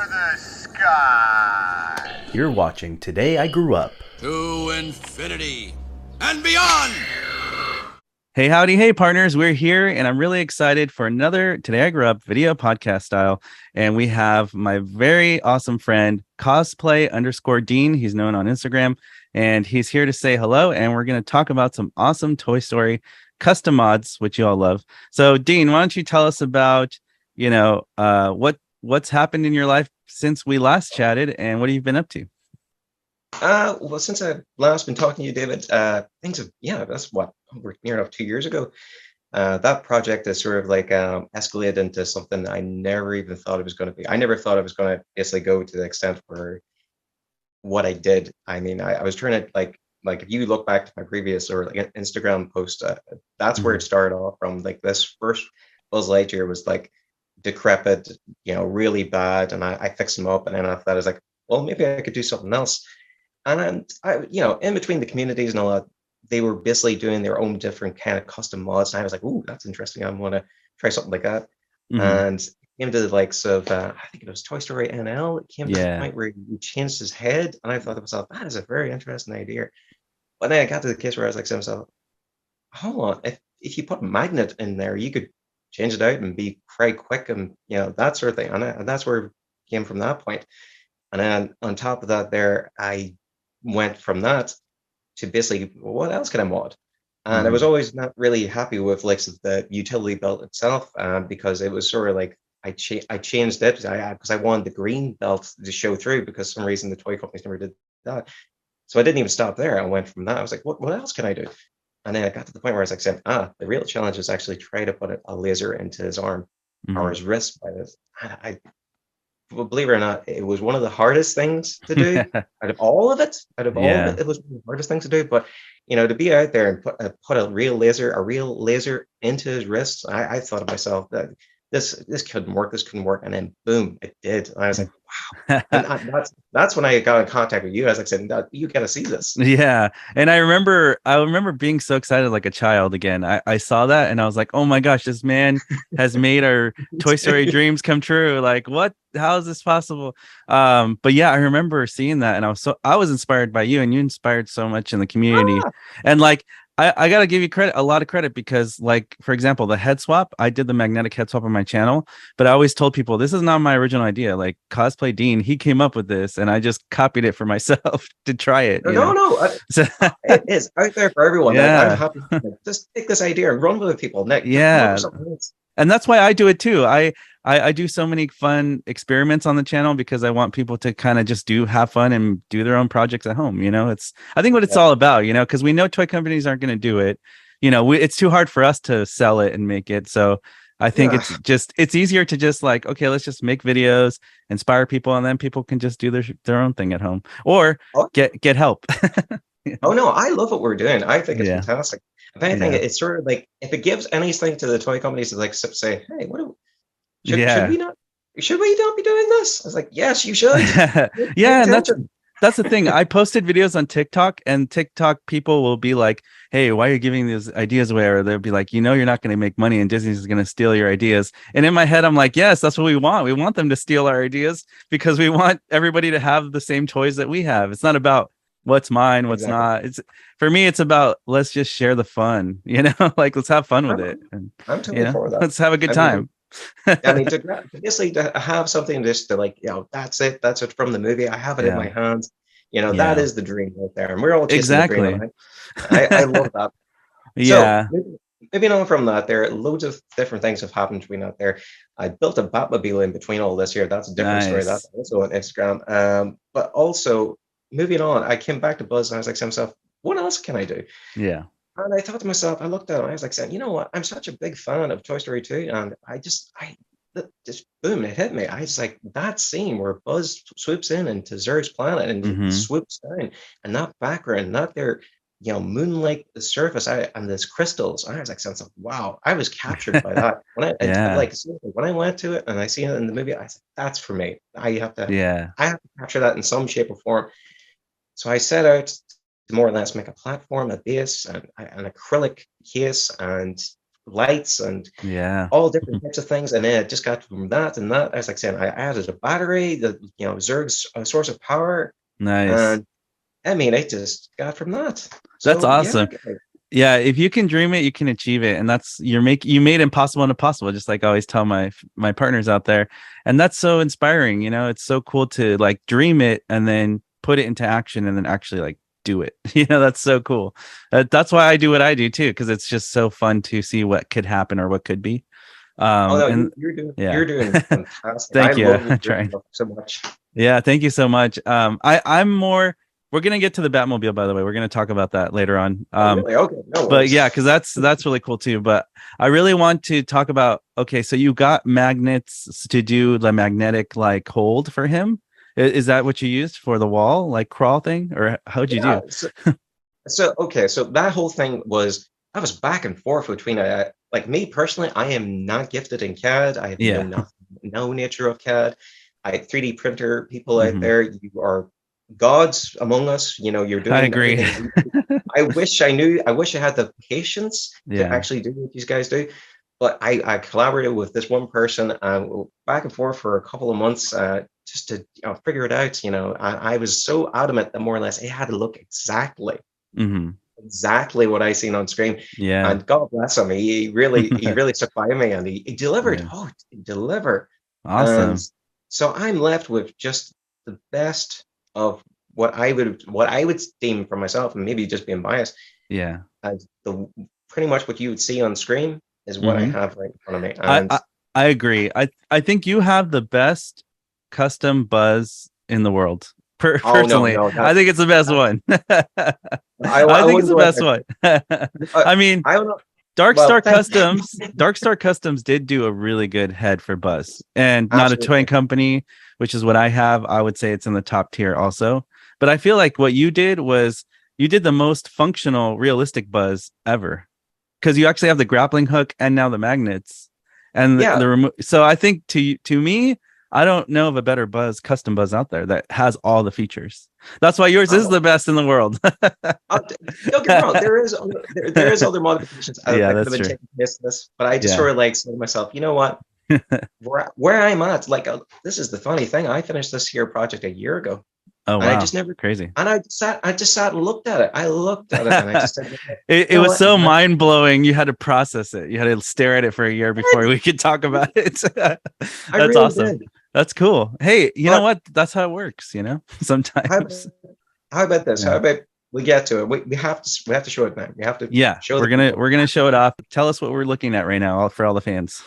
the sky. You're watching Today I Grew Up. To infinity and beyond. Hey, howdy, hey, partners. We're here, and I'm really excited for another Today I Grew Up video podcast style. And we have my very awesome friend, Cosplay_Dean. He's known on Instagram, and he's here to say hello. And we're going to talk about some awesome Toy Story custom mods, which you all love. So, Dean, why don't you tell us about, what's happened in your life since we last chatted, and what have you been up to? Well, since I've last been talking to you, David, things have, that's what, we're near enough 2 years ago. That project has sort of like escalated into something I never even thought it was going to be. I never thought it was going to basically go to the extent where what I did. I mean, I was trying to like if you look back to my previous or like Instagram post, that's where it started off from. Like this first Buzz Lightyear was like decrepit, really bad, and I fixed them up, and then after that I was like, well, maybe I could do something else. And I, in between the communities and all that, they were basically doing their own different kind of custom mods. And I was like, ooh, that's interesting. I want to try something like that. Mm-hmm. And it came to the likes of, I think it was Toy Story NL. It came to the point where he changed his head. And I thought to myself, that is a very interesting idea. But then I got to the case where I was like to myself, hold on, if you put a magnet in there, you could change it out and be quite quick and, that sort of thing. And that's where it came from that point. And then on top of that there, I went from that to basically, what else can I mod? And I was always not really happy with like the utility belt itself, because it was sort of like I changed it because I wanted the green belt to show through, because for some reason the toy companies never did that. So I didn't even stop there. I went from that. I was like, what else can I do? And then I got to the point where I was like saying, the real challenge is actually try to put a laser into his arm or his wrist by this. Well, believe it or not, it was one of the hardest things to do out of all of it. It was one of the hardest things to do. But to be out there and put a real laser into his wrists, I thought to myself that this couldn't work. This couldn't work. And then boom, it did. And I was like, wow. And that's when I got in contact with you. I was like, saying, you got to see this. Yeah. And I remember being so excited like a child again. I saw that and I was like, oh my gosh, this man has made our Toy Story dreams come true. Like, what? How is this possible? But yeah, I remember seeing that, and I was inspired by you, and you inspired so much in the community. And like, I gotta give you a lot of credit, because like, for example, the head swap, I did the magnetic head swap on my channel, but I always told people this is not my original idea. Like Cosplay Dean, he came up with this, and I just copied it for myself to try it. No. It is out there for everyone. Yeah. I'm happy to just take this idea and run with it, people. Nick, yeah. And that's why I do it too. I do so many fun experiments on the channel, because I want people to kind of just have fun and do their own projects at home. I think what it's all about, because we know toy companies aren't going to do it. It's too hard for us to sell it and make it. So I think it's easier to just like, okay, let's just make videos, inspire people, and then people can just do their own thing at home or get help. Oh no, I love what we're doing. I think it's fantastic. If anything, it's sort of like, if it gives anything to the toy companies to like say, hey, should we not be doing this? I was like, yes, you should. Yeah, and that's the thing. I posted videos on TikTok, and TikTok people will be like, hey, why are you giving these ideas away? Or they'll be like, you're not going to make money, and Disney's going to steal your ideas. And in my head, I'm like, yes, that's what we want. We want them to steal our ideas, because we want everybody to have the same toys that we have. It's not about what's mine, what's not. It's, for me, it's about, let's just share the fun, like, let's have fun with it. And, I'm totally for that. Let's have a good time. I mean, basically to have something just to like, that's it from the movie. I have it in my hands. That is the dream right there. And we're all chasing the dream. I love that. Yeah. So, maybe on from that, there loads of different things have happened between that there. I built a Batmobile in between all this here. That's a different story. That's also on Instagram. But also, moving on, I came back to Buzz, and I was like to myself, what else can I do? Yeah. And I thought to myself, I looked at it, and I was like saying, you know what? I'm such a big fan of Toy Story 2. And I just boom, it hit me. I was like, that scene where Buzz swoops in into Zurg's planet and swoops down, and that background, not their, moonlight surface and there's crystals. I was like, wow, I was captured by that. When I went to it and I seen it in the movie, I was like, that's for me. I have to capture that in some shape or form. So I set out to more or less make a platform, a base, and an acrylic case, and lights and Yeah. all different types of things. And then it just got from that and that. I was like saying, I added a battery, the Zurg's source of power, Nice. and I mean, it just got from that. That's So yeah, awesome. Yeah, if you can dream it, you can achieve it, and that's you made impossible and impossible. Just like I always tell my partners out there, and that's so inspiring. You know, it's so cool to like dream it and then put it into action and then actually like do it. You know, that's so cool. That's why I do what I do too, because it's just so fun to see what could happen or what could be. oh no, And yeah, you're doing fantastic. thank I you. love what I'm you're trying. doing so much. Yeah, thank you so much. I'm more. We're gonna get to the Batmobile, by the way. We're gonna talk about that later on. Oh, really? Okay, no But worries. yeah, because that's really cool too. But I really want to talk about, okay, so you got magnets to do the magnetic like hold for him. Is that what you used for the wall like crawl thing, or how'd you do? So okay, so that whole thing was I was back and forth between like me personally, I am not gifted in CAD. I have Yeah. no nature of CAD. 3D printer people out Mhm. there, you are gods among us. You know, you're I doing agree. everything. I wish I had the patience to Yeah. actually do what these guys do. But I collaborated with this one person back and forth for a couple of months just to figure it out. You know, I was so adamant that more or less it had to look Hmm. exactly what I seen on screen. Yeah. And God bless him, he really stuck by me, and he delivered. Yeah. Oh, he delivered. And Awesome. so I'm left with just the best of what I would deem for myself, and maybe just being biased, Yeah. as the pretty much what you would see on screen is what I Hmm. have right in front of me. I, And I I agree. I think you have the best custom buzz in the world. oh no, Personally, no, I think it's the best one. I I think it's wouldn't the go best ahead. one. Uh, I mean, I don't know. Dark Well, Star thank Customs, Dark Star Customs did do a really good head for Buzz, and not a toy absolutely. company, which is what I have. I would say it's in the top tier also. But I feel like what you did was you did the most functional, realistic Buzz ever, because you actually have the grappling hook and now the magnets and Yeah. So I think to me, I don't know of a better Buzz custom Buzz out there that has all the features. That's why yours is Oh, the best in the world. don't get me wrong. There is other modifications Yeah, that could have that's been true. taken place in this, but I just Yeah. sort of like said to myself, you know what? Where I'm at, like this is the funny thing. I finished this here project a year ago, Oh and I wow, just never. crazy. And I just sat and looked at it. I looked at it, and I just said, you It know was what? so mind blowing. You had to process it. You had to stare at it for a year before we could talk about it. I That's really awesome. did. That's cool. Hey, you know But what? That's how it works. You know, how, sometimes. how about this? Yeah. How about we get to it? We have to show it now. We have to Yeah, show we're the gonna people. we're gonna show it off. Tell us what we're looking at right now, for all the fans.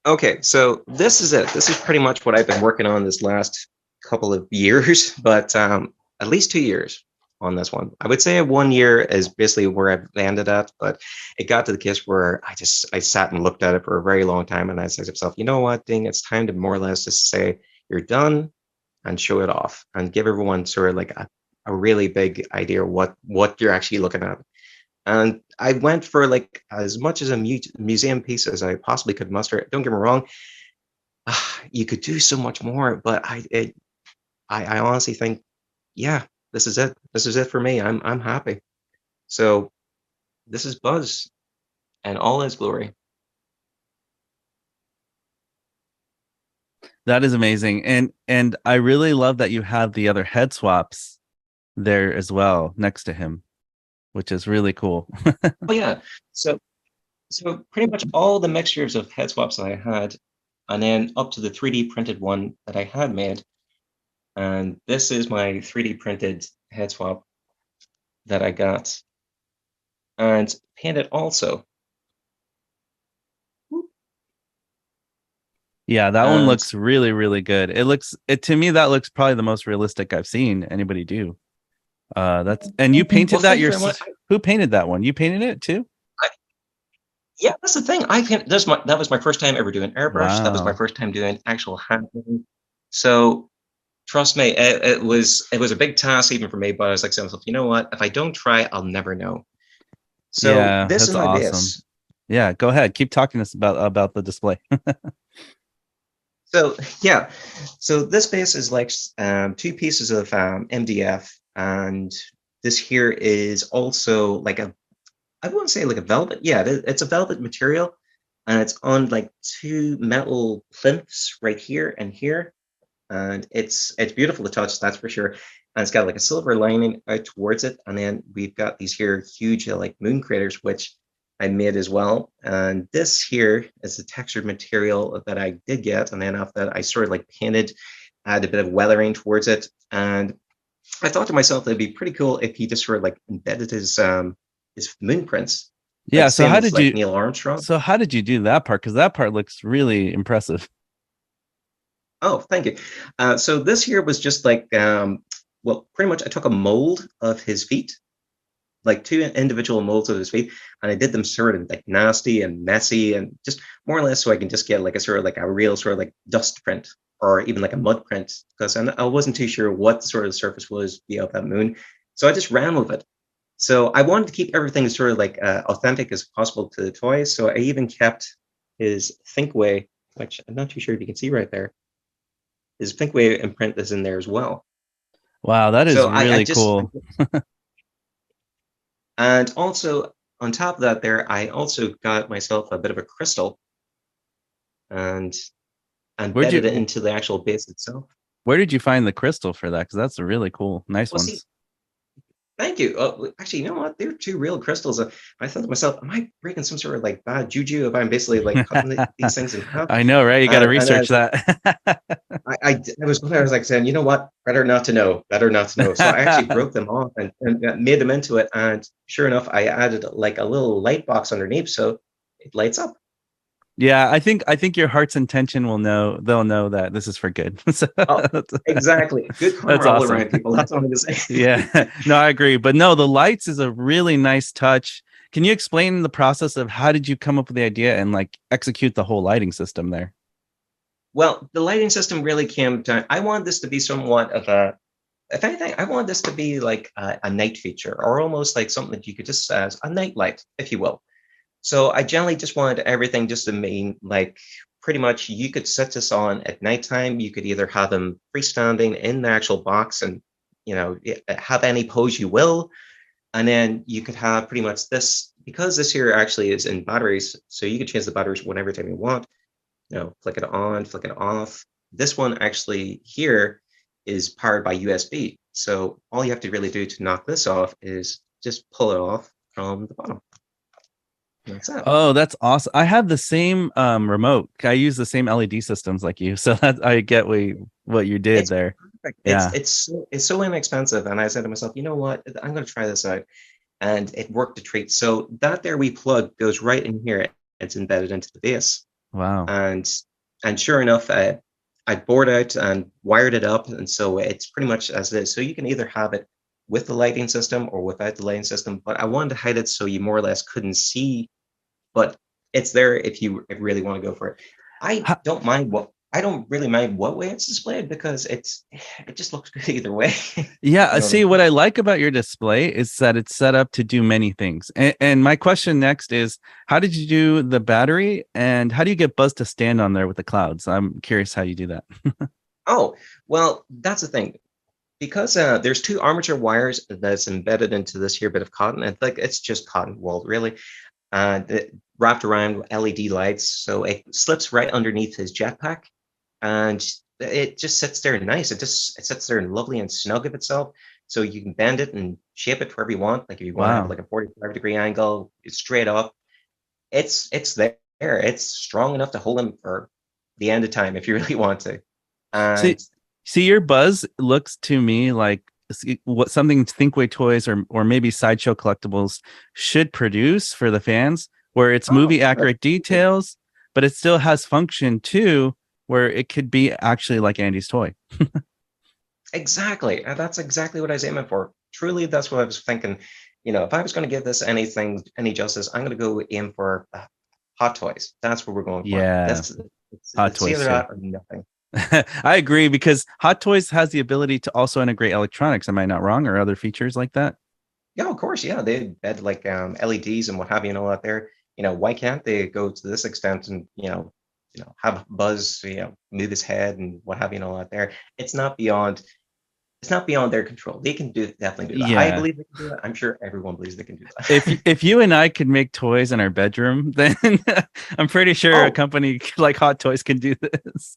Okay, so this is it. This is pretty much what I've been working on this last couple of years, but at least 2 years on this one. I would say 1 year is basically where I've landed at, but it got to the case where I sat and looked at it for a very long time, and I said to myself, you know what, Ding, it's time to more or less just say you're done and show it off and give everyone sort of like a really big idea what you're actually looking at. And I went for like as much as a museum piece as I possibly could muster. Don't get me wrong, you could do so much more, but I honestly think, yeah, this is it. This is it for me. I'm happy. So this is Buzz and all his glory. That is amazing, and I really love that you have the other head swaps there as well next to him, which is really cool. Oh yeah. So pretty much all the mixtures of head swaps that I had, and then up to the 3D printed one that I had made. And this is my 3D printed head swap that I got and painted also. Yeah, that one And looks really, really good. It to me, that looks probably the most realistic I've seen anybody do. And you painted well, that thank you very much. Who painted that one? You painted it too? I, yeah, that's the thing. That was my first time ever doing airbrush. That was my Wow. first time doing actual handling. So trust me, it was a big task even for me. But I was like to myself, you know what? If I don't try, I'll never know. So Yeah, this is that's my awesome. base. Yeah, go ahead. Keep talking to us about the display. So yeah, so this base is like two pieces of MDF, and this here is also like a I wouldn't say like a velvet. Yeah, it's a velvet material, and it's on like two metal plinths right here and here, and it's beautiful to touch, that's for sure. And it's got like a silver lining out towards it, and then we've got these here huge like moon craters, which I made as well. And this here is the textured material that I did get, and then after that I sort of like painted, add a bit of weathering towards it, and I thought to myself it'd be pretty cool if he just sort of like embedded his moon prints, Yeah. like So same how as did like you? Neil Armstrong. So how did you do that part? Because that part looks really impressive. Oh, thank you. So this here was just like, well, pretty much I took a mold of his feet, like two individual molds of his feet, and I did them sort of like nasty and messy and just more or less so I can just get like a sort of like a real sort of like dust print or even like a mud print, because I wasn't too sure what sort of the surface was of that moon. So I just ran with it. So I wanted to keep everything sort of like authentic as possible to the toy. So I even kept his Thinkway, which I'm not too sure if you can see right there. His Thinkway imprint is in there as well. Wow, that is So I really just, cool. and also on top of that there, I also got myself a bit of a crystal and Where'd embedded it you? into the actual base itself. Where did you find the crystal for that? Because that's really cool. Nice Well, see, ones. thank you. Actually, you know what? They're two real crystals. I thought to myself, am I breaking some sort of like bad juju if I'm basically like cutting these things in half? I know, right? You got to And research that. I was like saying, you know what? Better not to know. Better not to know. So I actually broke them off and made them into it. And sure enough, I added like a little light box underneath, so it lights up. Yeah, I think your heart's intention will know. They'll know that this is for good. So Oh, exactly. Good that's karma all awesome. around, people. That's all I'm gonna say. Yeah, no, I agree. But no, the lights is a really nice touch. Can you explain the process of how did you come up with the idea and like execute the whole lighting system there? Well, the lighting system really came to. I wanted this to be somewhat of a. If anything, I wanted this to be like a night feature, or almost like something that you could just as a night light, if you will. So I generally just wanted everything just to mean like pretty much you could set this on at nighttime. You could either have them freestanding in the actual box and have any pose you will, and then you could have pretty much this because this here actually is in batteries, so you could change the batteries whenever time you want. Flick it on, flick it off. This one actually here is powered by USB. So all you have to really do to knock this off is just pull it off from the bottom. That's it. Oh, that's awesome. I have the same remote. I use the same LED systems like you. So that I get what you did It's there. perfect. Yeah. It's so inexpensive. And I said to myself, you know what? I'm going to try this out. And it worked a treat. So that there we plug goes right in here. It's embedded into the base. Wow. And sure enough, I bored out and wired it up, and so it's pretty much as it is. So you can either have it with the lighting system or without the lighting system. But I wanted to hide it so you more or less couldn't see, but it's there if you really want to go for it. I don't really mind what way it's displayed because it just looks good either way. Yeah, You know what I see mean? what I like about your display is that it's set up to do many things. And my question next is how did you do the battery and how do you get Buzz to stand on there with the clouds? I'm curious how you do that. Oh, well, that's the thing. Because there's two armature wires that's embedded into this here bit of cotton, and like it's just cotton wool, really, and wrapped around with LED lights, so it slips right underneath his jetpack, and it just sits there nice. It sits there lovely and snug of itself, so you can bend it and shape it wherever you want. Like if you want to have Wow. like a 45-degree angle, it's straight up. It's there. It's strong enough to hold him for the end of time if you really want to, See, and see, your Buzz looks to me like what something Thinkway Toys or maybe Sideshow Collectibles should produce for the fans, where it's oh, movie accurate details, but it still has function too, where it could be actually like Andy's toy. exactly. That's exactly what I was aiming for. Truly, that's what I was thinking. If I was going to give this any justice, I'm going to go aim for Hot Toys. That's what we're going for. Yeah, Hot It's either Toys too. that or nothing. I agree because Hot Toys has the ability to also integrate electronics. Am I not wrong? Or other features like that? Yeah, of course. Yeah, they embed like LEDs and what have you and all that there. Why can't they go to this extent and have Buzz move his head and what have you and all that there? It's not beyond it's not beyond their control. They can definitely do that. I Yeah. believe they can do that. I'm sure everyone believes they can do that. If you and I could make toys in our bedroom, then I'm pretty sure a Oh. company like Hot Toys can do this.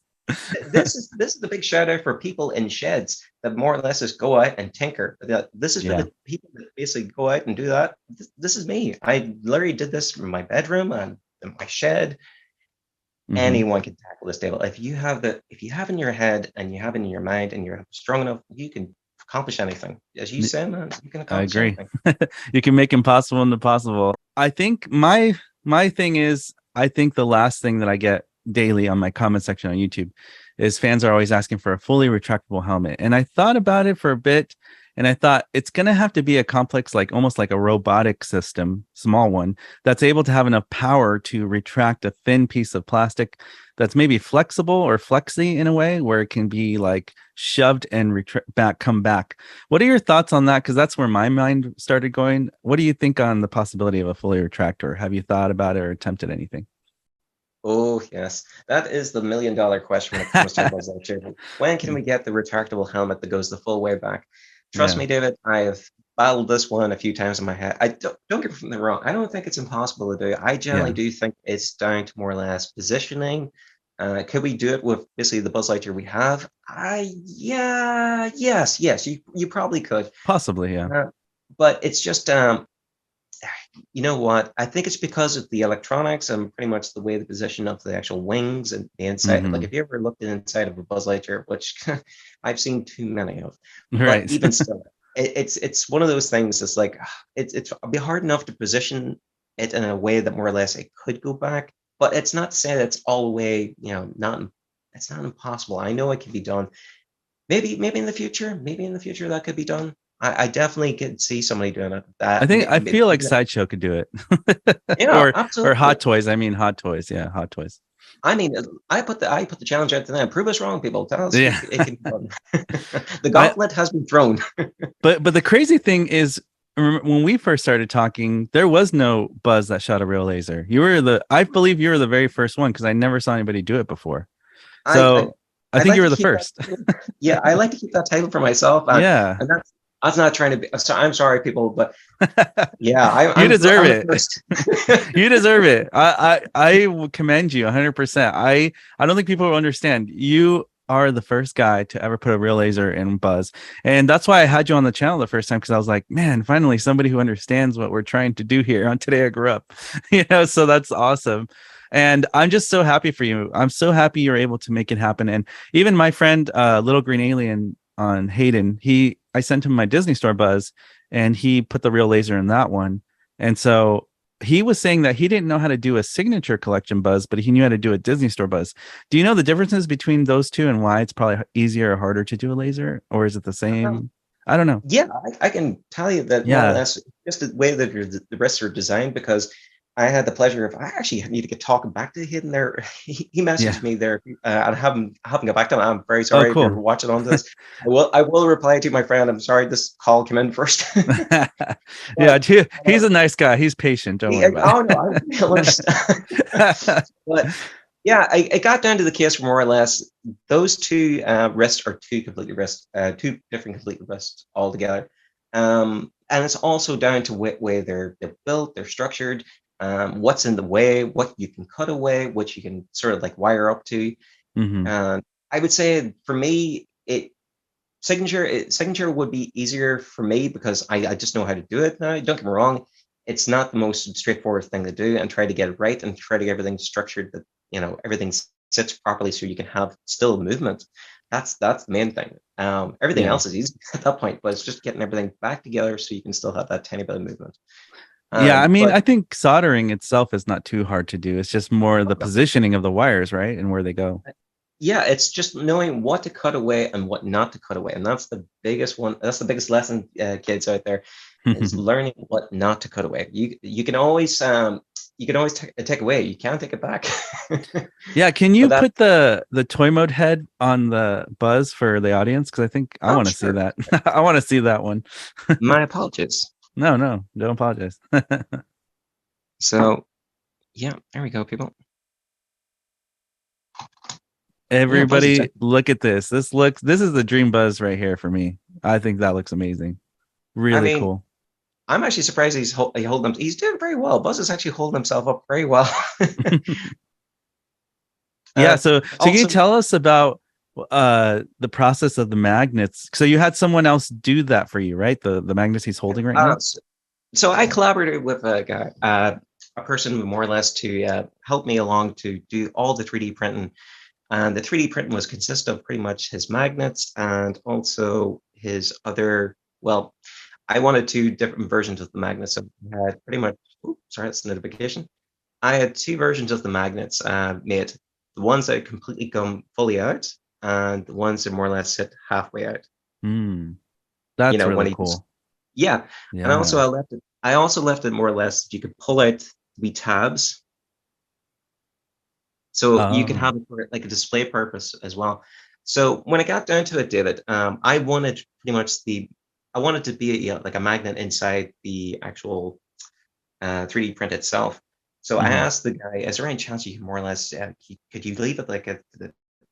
This is the big shout out for people in sheds that more or less just go out and tinker. This is for Yeah. the people that basically go out and do that. This is me. I literally did this from my bedroom and in my shed. Mhm. Anyone can tackle this table. If you have in your head and you have in your mind and you're strong enough, you can accomplish anything. As you said, man, you can I accomplish agree. anything. You can make impossible into possible. I think my thing is, I think the last thing that I get daily on my comment section on YouTube is fans are always asking for a fully retractable helmet. And I thought about it for a bit, and I thought it's going to have to be a complex, like almost like a robotic system, small one, that's able to have enough power to retract a thin piece of plastic that's maybe flexible or flexy in a way where it can be like shoved and come back. What are your thoughts on that? Because that's where my mind started going. What do you think on the possibility of a fully retractor? Have you thought about it or attempted anything? Oh yes, that is the $1 million question when it comes to Buzz Lightyear. When can we get the retractable helmet that goes the full way back? Trust Yeah. me, David, I have battled this one a few times in my head. I don't get me wrong. I don't think it's impossible to do. I generally Yeah. do think it's down to more or less positioning. Could we do it with basically the Buzz Lightyear we have? Yes, you probably could. Possibly, yeah. But it's just you know what? I think it's because of the electronics and pretty much the way the position of the actual wings and the inside. Like Mhm. if you ever looked inside of a Buzz Lightyear, which I've seen too many of, but Right. even still, it's one of those things. It's like it'd be hard enough to position it in a way that more or less it could go back, but it's not to say that it's all the way. It's not impossible. I know it can be done. Maybe in the future, that could be done. I definitely could see somebody doing it. I feel like Sideshow could do it. Yeah, or absolutely. Hot Toys. I mean Hot Toys. Yeah, Hot Toys. I mean, I put the challenge out to them. Prove us wrong, people. Tell us Yeah. it can be done. The gauntlet has been thrown. But the crazy thing is, when we first started talking, there was no Buzz that shot a real laser. I believe you were the very first one because I never saw anybody do it before. So I think like you were to the keep first. Yeah, I like to keep that title for myself. Yeah. And that's not trying to be. I'm sorry, people, but yeah, You deserve it. First. You deserve it. I will commend you 100%. I don't think people will understand. You are the first guy to ever put a real laser in Buzz, and that's why I had you on the channel the first time, because I was like, man, finally somebody who understands what we're trying to do here on Today I Grew Up. So that's awesome. And I'm just so happy for you. I'm so happy you're able to make it happen. And even my friend, Little Green Alien on Hayden, I sent him my Disney Store Buzz, and he put the real laser in that one. And so he was saying that he didn't know how to do a signature collection Buzz, but he knew how to do a Disney Store Buzz. Do you know the differences between those two and why it's probably easier or harder to do a laser, or is it the same? I don't know. Yeah, I can tell you that more or less just the way that the rest are designed, because I had the pleasure of, I actually need to get talking back to him there. He messaged me there. I haven't got back to him. I'm very sorry if you're watching on this. I will reply to my friend. I'm sorry this call came in first. Yeah, he's a nice guy. He's patient. Don't worry about it. Oh no, I understand. But yeah, it got down to the case where more or less those two wrists are two different completely wrists altogether. And it's also down to way they're built, they're structured. What's in the way, what you can cut away, what you can sort of like wire up to. Mm-hmm. I would say for me, signature would be easier for me because I just know how to do it now. Don't get me wrong, it's not the most straightforward thing to do, and try to get it right and try to get everything structured that everything sits properly so you can have still movement. That's the main thing. Everything else is easy at that point, but it's just getting everything back together so you can still have that tiny bit of movement. I mean, I think soldering itself is not too hard to do. It's just more the positioning of the wires, right? And where they go. Yeah, it's just knowing what to cut away and what not to cut away. And that's the biggest one. That's the biggest lesson, kids out there, is learning what not to cut away. You can always take away. You can't take it back. Yeah, can you put the toy mode head on the Buzz for the audience? Because I think I want to see that. I want to see that one. My apologies. No, don't apologize. So, yeah, there we go, people. Everybody, look at this. This is the dream Buzz right here for me. I think that looks amazing. I Really mean, cool. I'm actually surprised he's doing very well. Buzz is actually holding himself up very well. Yeah, uh, so can you also, tell us about the process of the magnets? So you had someone else do that for you, right? The magnets he's holding right now? so I collaborated with a guy, a person more or less to help me along to do all the 3D printing. And the 3D printing was consist of pretty much his magnets and also his other, well, I wanted two different versions of the magnets. So I had pretty much, sorry, that's a notification. I had two versions of the magnets made. The ones that completely come fully out, and the ones that more or less sit halfway out. Hmm. You That's know, when really he just, cool. yeah. And also Yeah. I left it. I also left it more or less. You could pull out the tabs, so you can Oh. have it for like a display purpose as well. So when it got down to it, David, I wanted pretty much I wanted to be like a magnet inside the actual 3D print itself. So I Mhm. asked the guy, "Is there any chance you can more or less could you leave it like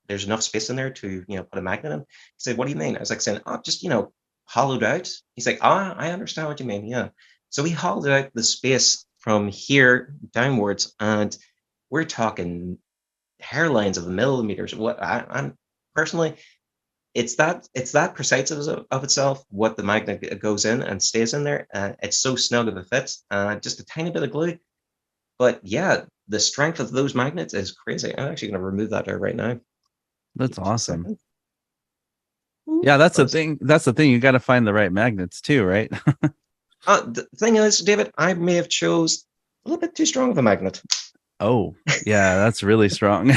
there's enough space in there to put a magnet in?" He said, "What do you mean?" I was like saying, "Oh, just hollowed out." He's like, "Ah, I understand what you mean. Yeah." So we hollowed out the space from here downwards, and we're talking hairlines of millimeters. I'm personally, it's that precise of itself. What the magnet goes in and stays in there. It's so snug of a fit. Just a tiny bit of glue, but yeah, the strength of those magnets is crazy. I'm actually going to remove that out right now. That's Give me just a awesome. second. Ooh, Yeah, that's the buzz. thing. That's the thing. You got to find the right magnets too, right? The thing is, David, I may have chose a little bit too strong of a magnet. Oh, yeah, that's really strong.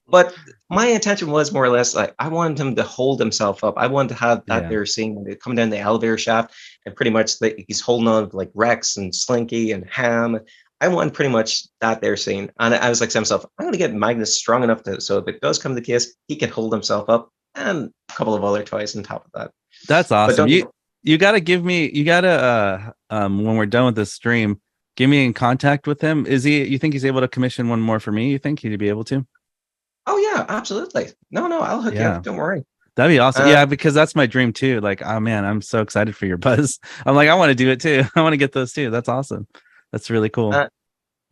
But my intention was more or less like I wanted him to hold himself up. I wanted to have that Yeah. there scene when they come down the elevator shaft and pretty much he's holding on to like Rex and Slinky and Ham. I want pretty much that there scene. And I was like to myself, I'm going to get Magnus strong enough so if it does come to the case, he can hold himself up and a couple of other toys on top of that. That's But awesome. don't You got to give me you got to when we're done with this stream, give me in contact with him. You think he's able to commission one more for me? You think he'd be able to? Oh yeah, absolutely. No, I'll hook you Yeah. up. Don't worry. That'd be awesome. Uh, Yeah, because that's my dream too. Like, oh man, I'm so excited for your buzz. I'm like, I want to do it too. I want to get those too. That's awesome. That's really cool. uh,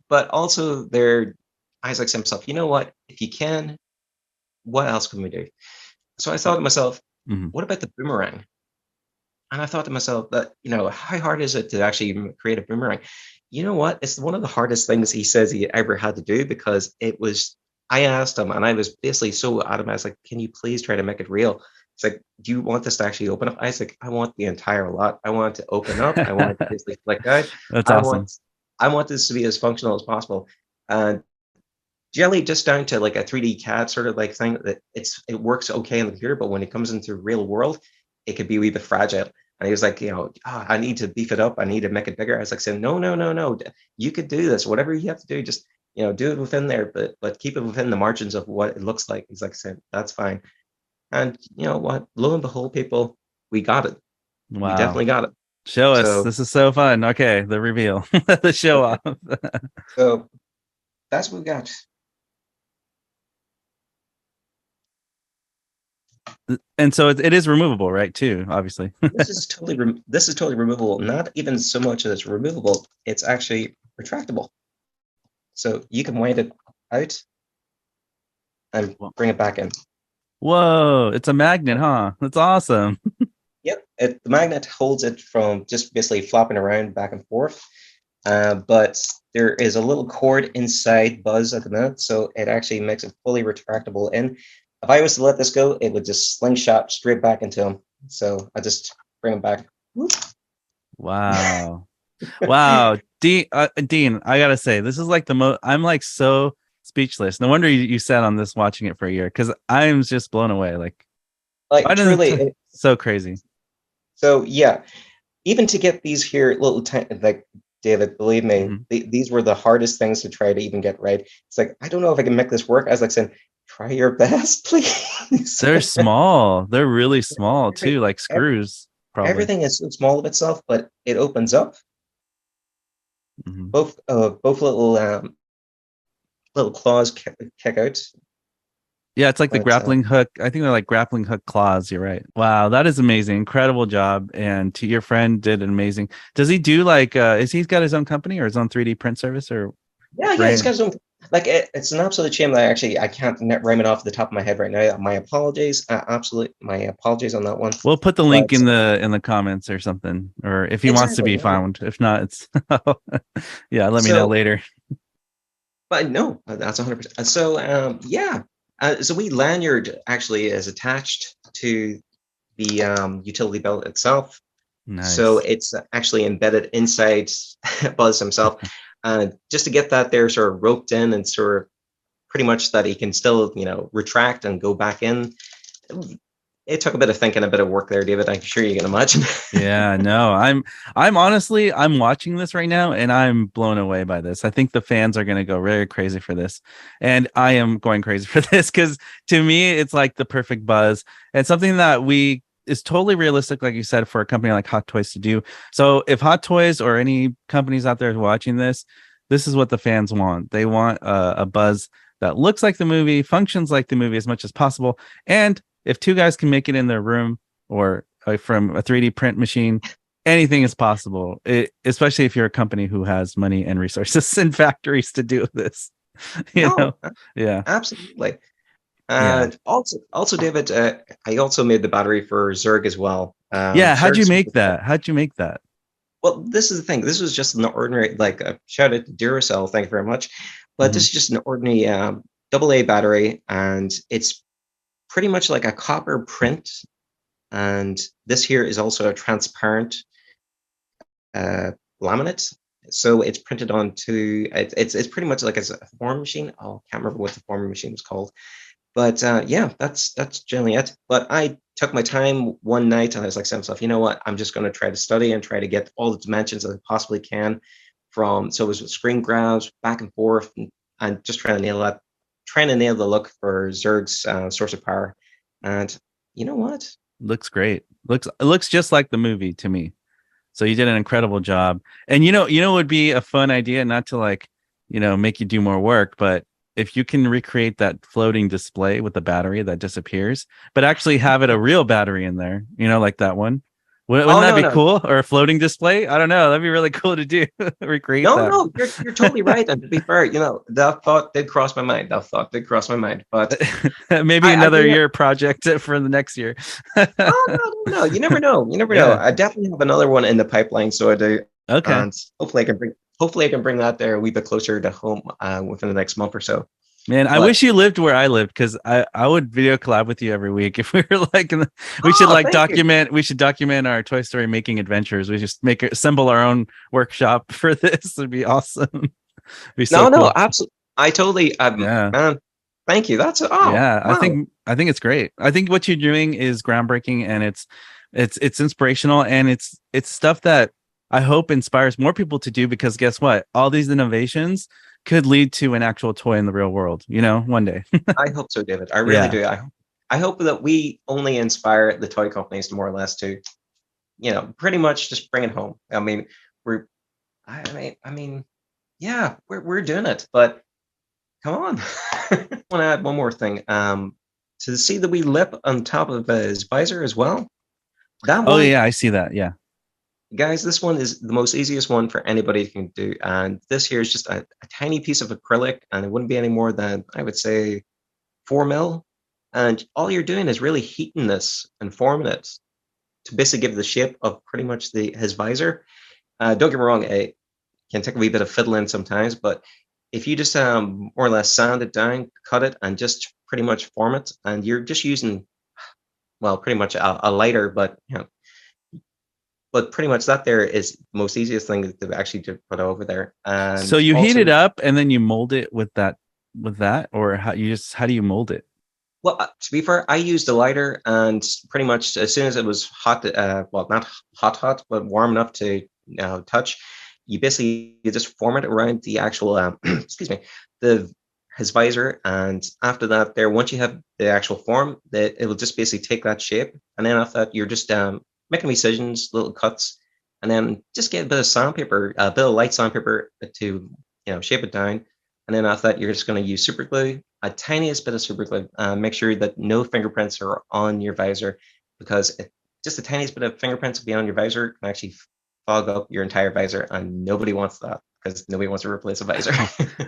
but also there, Isaac himself, you know what? If you can, what else can we do? So I thought to myself, Mhm. what about the boomerang? And I thought to myself that, how hard is it to actually create a boomerang? You know what? It's one of the hardest things he says he ever had to do because I asked him and I was basically so adamant. I was like, can you please try to make it real? It's like, do you want this to actually open up? I was like, I want the entire lot. I want it to open up. I want it to basically flick out. That's I awesome. want, I want this to be as functional as possible. And jelly just down to like a 3D CAD sort of like thing that it works okay in the computer, but when it comes into real world, it could be a wee bit fragile. And he was like, I need to beef it up. I need to make it bigger. I was like saying, no, no, no, no. You could do this. Whatever you have to do, just do it within there, but keep it within the margins of what it looks like. He's like saying, that's fine. And you know what? Lo and behold, people, we got it. We Wow. definitely got it. Show us. So This is so fun. Okay, the reveal. The show okay. off. So that's what we got. And so it is removable, right? Too, obviously. This is totally removable. Not even so much as it's removable, it's actually retractable. So you can wind it out and bring it back in. Whoa, it's a magnet, huh? That's awesome. Yep, the magnet holds it from just basically flopping around back and forth. But there is a little cord inside Buzz at the minute, so it actually makes it fully retractable in. If I was to let this go, it would just slingshot straight back into him. So I just bring him back. Wow. Wow. Dean, I gotta say, this is like the most I'm like so speechless. No wonder you sat on this watching it for a year because I'm just blown away. Like, Like why doesn't truly, so crazy? so yeah, even to get these here little like David, believe me, Mhm. these were the hardest things to try to even get right. It's like I don't know if I can make this work. I was like saying, try your best, please. They're small. They're really small Every, too, like ev- screws, probably. everything is so small of itself, but it opens up. Mhm. Both little claws kick out. Yeah, it's like the But grappling hook. I think they're like grappling hook claws. You're right. Wow, that is amazing. Incredible job. And to your friend did an amazing. Does he do like is he's got his own company or his own 3D print service or yeah, he's got brand? his own. Like it's an absolute shame that I can't rhyme it off the top of my head right now. My apologies, my apologies on that one. We'll put the link But in the comments or something. Or if he wants to exactly, be yeah. found. If not, it's yeah, let me know So, later. but no, that's 100%. So yeah, so we lanyard actually is attached to the utility belt itself. So Nice. it's actually embedded inside Buzz himself. Just to get that there sort of roped in and sort of pretty much that he can still, retract and go back in. It took a bit of thinking, a bit of work there, David. I'm sure you can imagine. Yeah, no, I'm honestly I'm watching this right now and I'm blown away by this. I think the fans are gonna go very crazy for this. And I am going crazy for this because to me it's like the perfect buzz and something that we is totally realistic, like you said, for a company like Hot Toys to do. So if Hot Toys or any companies out there watching this, this is what the fans want. They want a buzz that looks like the movie, functions like the movie as much as possible. And if two guys can make it in their room or from a 3D print machine, anything is possible. Especially if you're a company who has money and resources and factories to do this. You No, know, yeah, absolutely. yeah, And also, David, I also made the battery for Zurg as well. yeah. How'd you Zurg's make that? How'd you make that? well, this is the thing. This was just an ordinary, like, shout out to Duracell, thank you very much. But Mhm. this is just an ordinary AA battery, and it's pretty much like a copper print. And this here is also a transparent laminate. So it's printed onto it's pretty much like a form machine. Oh, I can't remember what the form machine was called. But yeah, that's generally it. But I took my time one night and I was like to myself, you know what? I'm just going to try to study and try to get all the dimensions that I possibly can from. So it was with screen grabs back and forth and just trying to nail the look for Zurg's source of power. And you know what? Looks great. It looks just like the movie to me. So you did an incredible job. And it would be a fun idea, not to like, make you do more work, but if you can recreate that floating display with the battery that disappears, but actually have it a real battery in there, like that one. Wouldn't Oh that no, be no, cool? Or a floating display? I don't know. That'd be really cool to do. Recreate no, that. no. You're totally right. And to be fair, that thought did cross my mind. That thought did cross my mind. But Maybe I another do. year project for the next year. Oh no, no, no. You never know. You never know. Yeah. I definitely have another one in the pipeline, so I do, Okay. and hopefully I can bring that there a wee bit closer to home within the next month or so. Man, I But wish you lived where I lived because I would video collab with you every week if we were like we should oh, like thank you. document our Toy Story making adventures. We just assemble our own workshop for this. It'd be awesome. Be so No, no, cool. absolutely. I totally, Yeah. man. Thank you. Yeah. I Wow. think it's great. I think what you're doing is groundbreaking and it's inspirational and it's stuff that I hope inspires more people to do because guess what? All these innovations could lead to an actual toy in the real world, one day. I hope so, David. I really Yeah. do. I hope that we only inspire the toy companies to more or less to, pretty much just bring it home. I mean, we're, I mean, yeah, we're doing it, but come on. I want to add one more thing. To see the wee lip on top of his visor as well. That Oh one, yeah, I see that. Yeah. guys, this one is the most easiest one for anybody can do. And this here is just a tiny piece of acrylic, and it wouldn't be any more than, I would say, 4 mil. And all you're doing is really heating this and forming it to basically give the shape of pretty much his visor. Don't get me wrong, it can take a wee bit of fiddling sometimes, but if you just more or less sand it down, cut it, and just pretty much form it, and you're just using, well, pretty much a lighter, but pretty much that there is the most easiest thing to actually to put over there. So And you heat also, it up and then you mold it with that, or how do you mold it? well, to be fair, I used a lighter, and pretty much as soon as it was hot, well, not hot, but warm enough to touch, you just form it around the actual, excuse me, the his visor, and after that, there once you have the actual form, that it will just basically take that shape, and then after that, you're just making incisions, little cuts, and then just get a bit of sandpaper, a bit of light sandpaper to shape it down, and then after that, you're just going to use super glue a tiniest bit of super glue. Make sure that no fingerprints are on your visor, because just the tiniest bit of fingerprints will be on your visor can actually fog up your entire visor, and nobody wants that because nobody wants to replace a visor.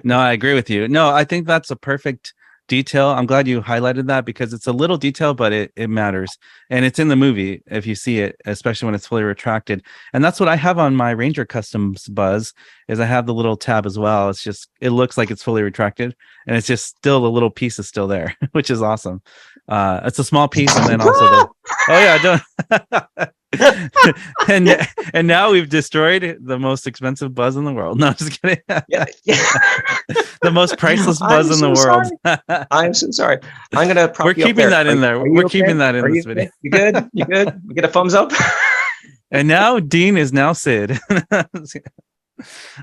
No, I agree with you. No, I think that's a perfect detail. I'm glad you highlighted that because it's a little detail, but it matters. And it's in the movie if you see it, especially when it's fully retracted. And that's what I have on my Ranger Customs Buzz, is I have the little tab as well. It's just, it looks like it's fully retracted, and it's just still a little piece is still there, which is awesome. It's a small piece, and then also the oh yeah, don't and now we've destroyed the most expensive buzz in the world. No, just kidding. Yeah. The most priceless buzz in the world. I'm so sorry. I'm gonna prop We're you up keeping that in there. We're okay? keeping that in Are this you video. okay? You good? You good? We get a thumbs up. And now Dean is now Sid. I'm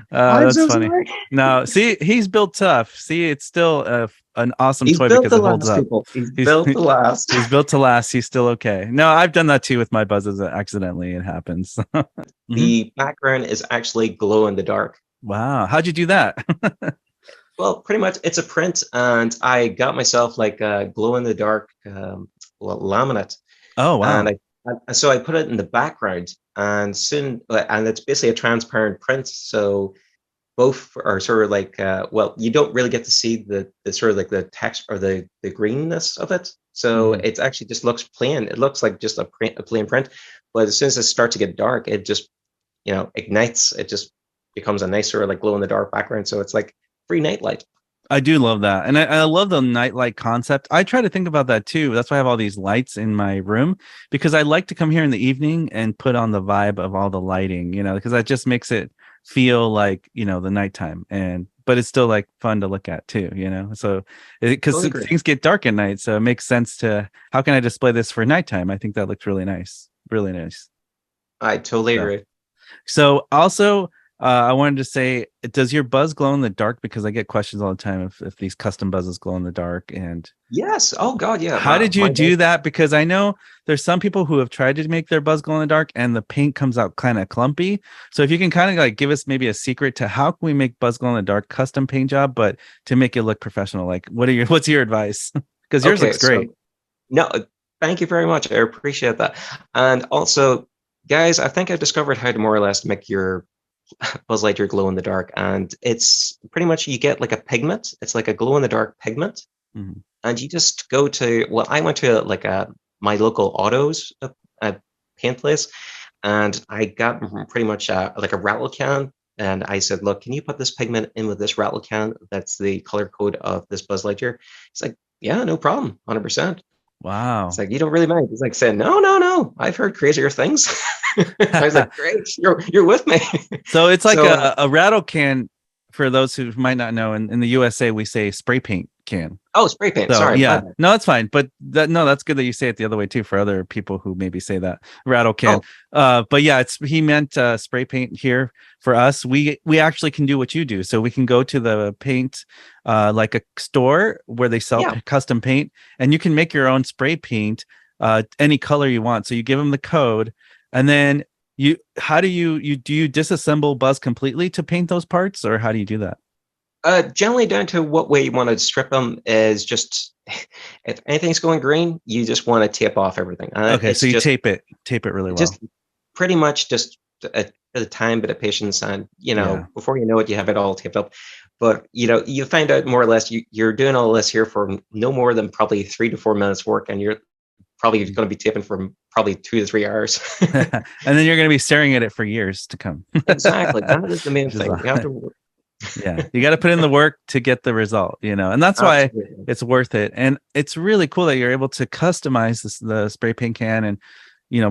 That's so funny. sorry. No, see, he's built tough. See, it's still an awesome He's toy built because to it holds last, up. people. He's built to last. He's built to last. He's still okay. No, I've done that too with my buzzes. Accidentally, it happens. The background is actually glow in the dark. Wow, how'd you do that? Well, pretty much it's a print, and I got myself like a glow in the dark laminate. Oh wow. And so I put it in the background, and and it's basically a transparent print. So both are sort of like, well, you don't really get to see the sort of like the text or the greenness of it. So it actually just looks plain. It looks like just a plain print. But as soon as it starts to get dark, it just, ignites. It just becomes a nice sort of like glow in the dark background. So it's like free nightlight. I do love that. And I love the nightlight concept. I try to think about that too. That's why I have all these lights in my room, because I like to come here in the evening and put on the vibe of all the lighting, because that just makes it feel like, the nighttime, but it's still like fun to look at too, so because things get dark at night. So it makes sense to, how can I display this for nighttime? I think that looks really nice. Really nice. I totally agree. So also, I wanted to say, does your buzz glow in the dark? Because I get questions all the time if these custom buzzes glow in the dark. And yes, oh god, yeah. How did you do that? Because I know there's some people who have tried to make their buzz glow in the dark, and the paint comes out kind of clumpy. So if you can kind of like give us maybe a secret to how can we make buzz glow in the dark custom paint job, but to make it look professional, like what's your advice? Because yours looks great. So, no, thank you very much. I appreciate that. And also, guys, I think I discovered how to more or less make your Buzz Lightyear glow in the dark, and it's pretty much, you get like a pigment. It's like a glow in the dark pigment, and you just go to, well, I went to like my local autos paint place, and I got pretty much like a rattle can, and I said, look, can you put this pigment in with this rattle can that's the color code of this Buzz Lightyear? He's like, yeah, no problem, 100%. Wow. It's like, you don't really mind. He's like saying, no, I've heard crazier things. I was like, great, you're with me. So it's like a rattle can. For those who might not know, in the USA we say spray paint can. Oh, spray paint. So, sorry. Yeah, no, that's fine. But that's good that you say it the other way too, for other people who maybe say that rattle can. But yeah, he meant spray paint here. For us, we actually can do what you do. So we can go to the paint, like a store where they sell custom paint, and you can make your own spray paint, any color you want. So you give them the code, and then how do you disassemble buzz completely to paint those parts, or how do you do that? Generally down to what way you want to strip them is just, if anything's going green, you just want to tape off everything. Okay, so you tape it really well. Just pretty much just a time, bit of patience, and before you know it, you have it all taped up. But you find out more or less you're doing all this here for no more than probably 3 to 4 minutes work, and you're probably going to be taping for probably 2 to 3 hours. And then you're going to be staring at it for years to come. Exactly. That is the main thing. You have to you got to put in the work to get the result, and that's why it's worth it. And it's really cool that you're able to customize the spray paint can and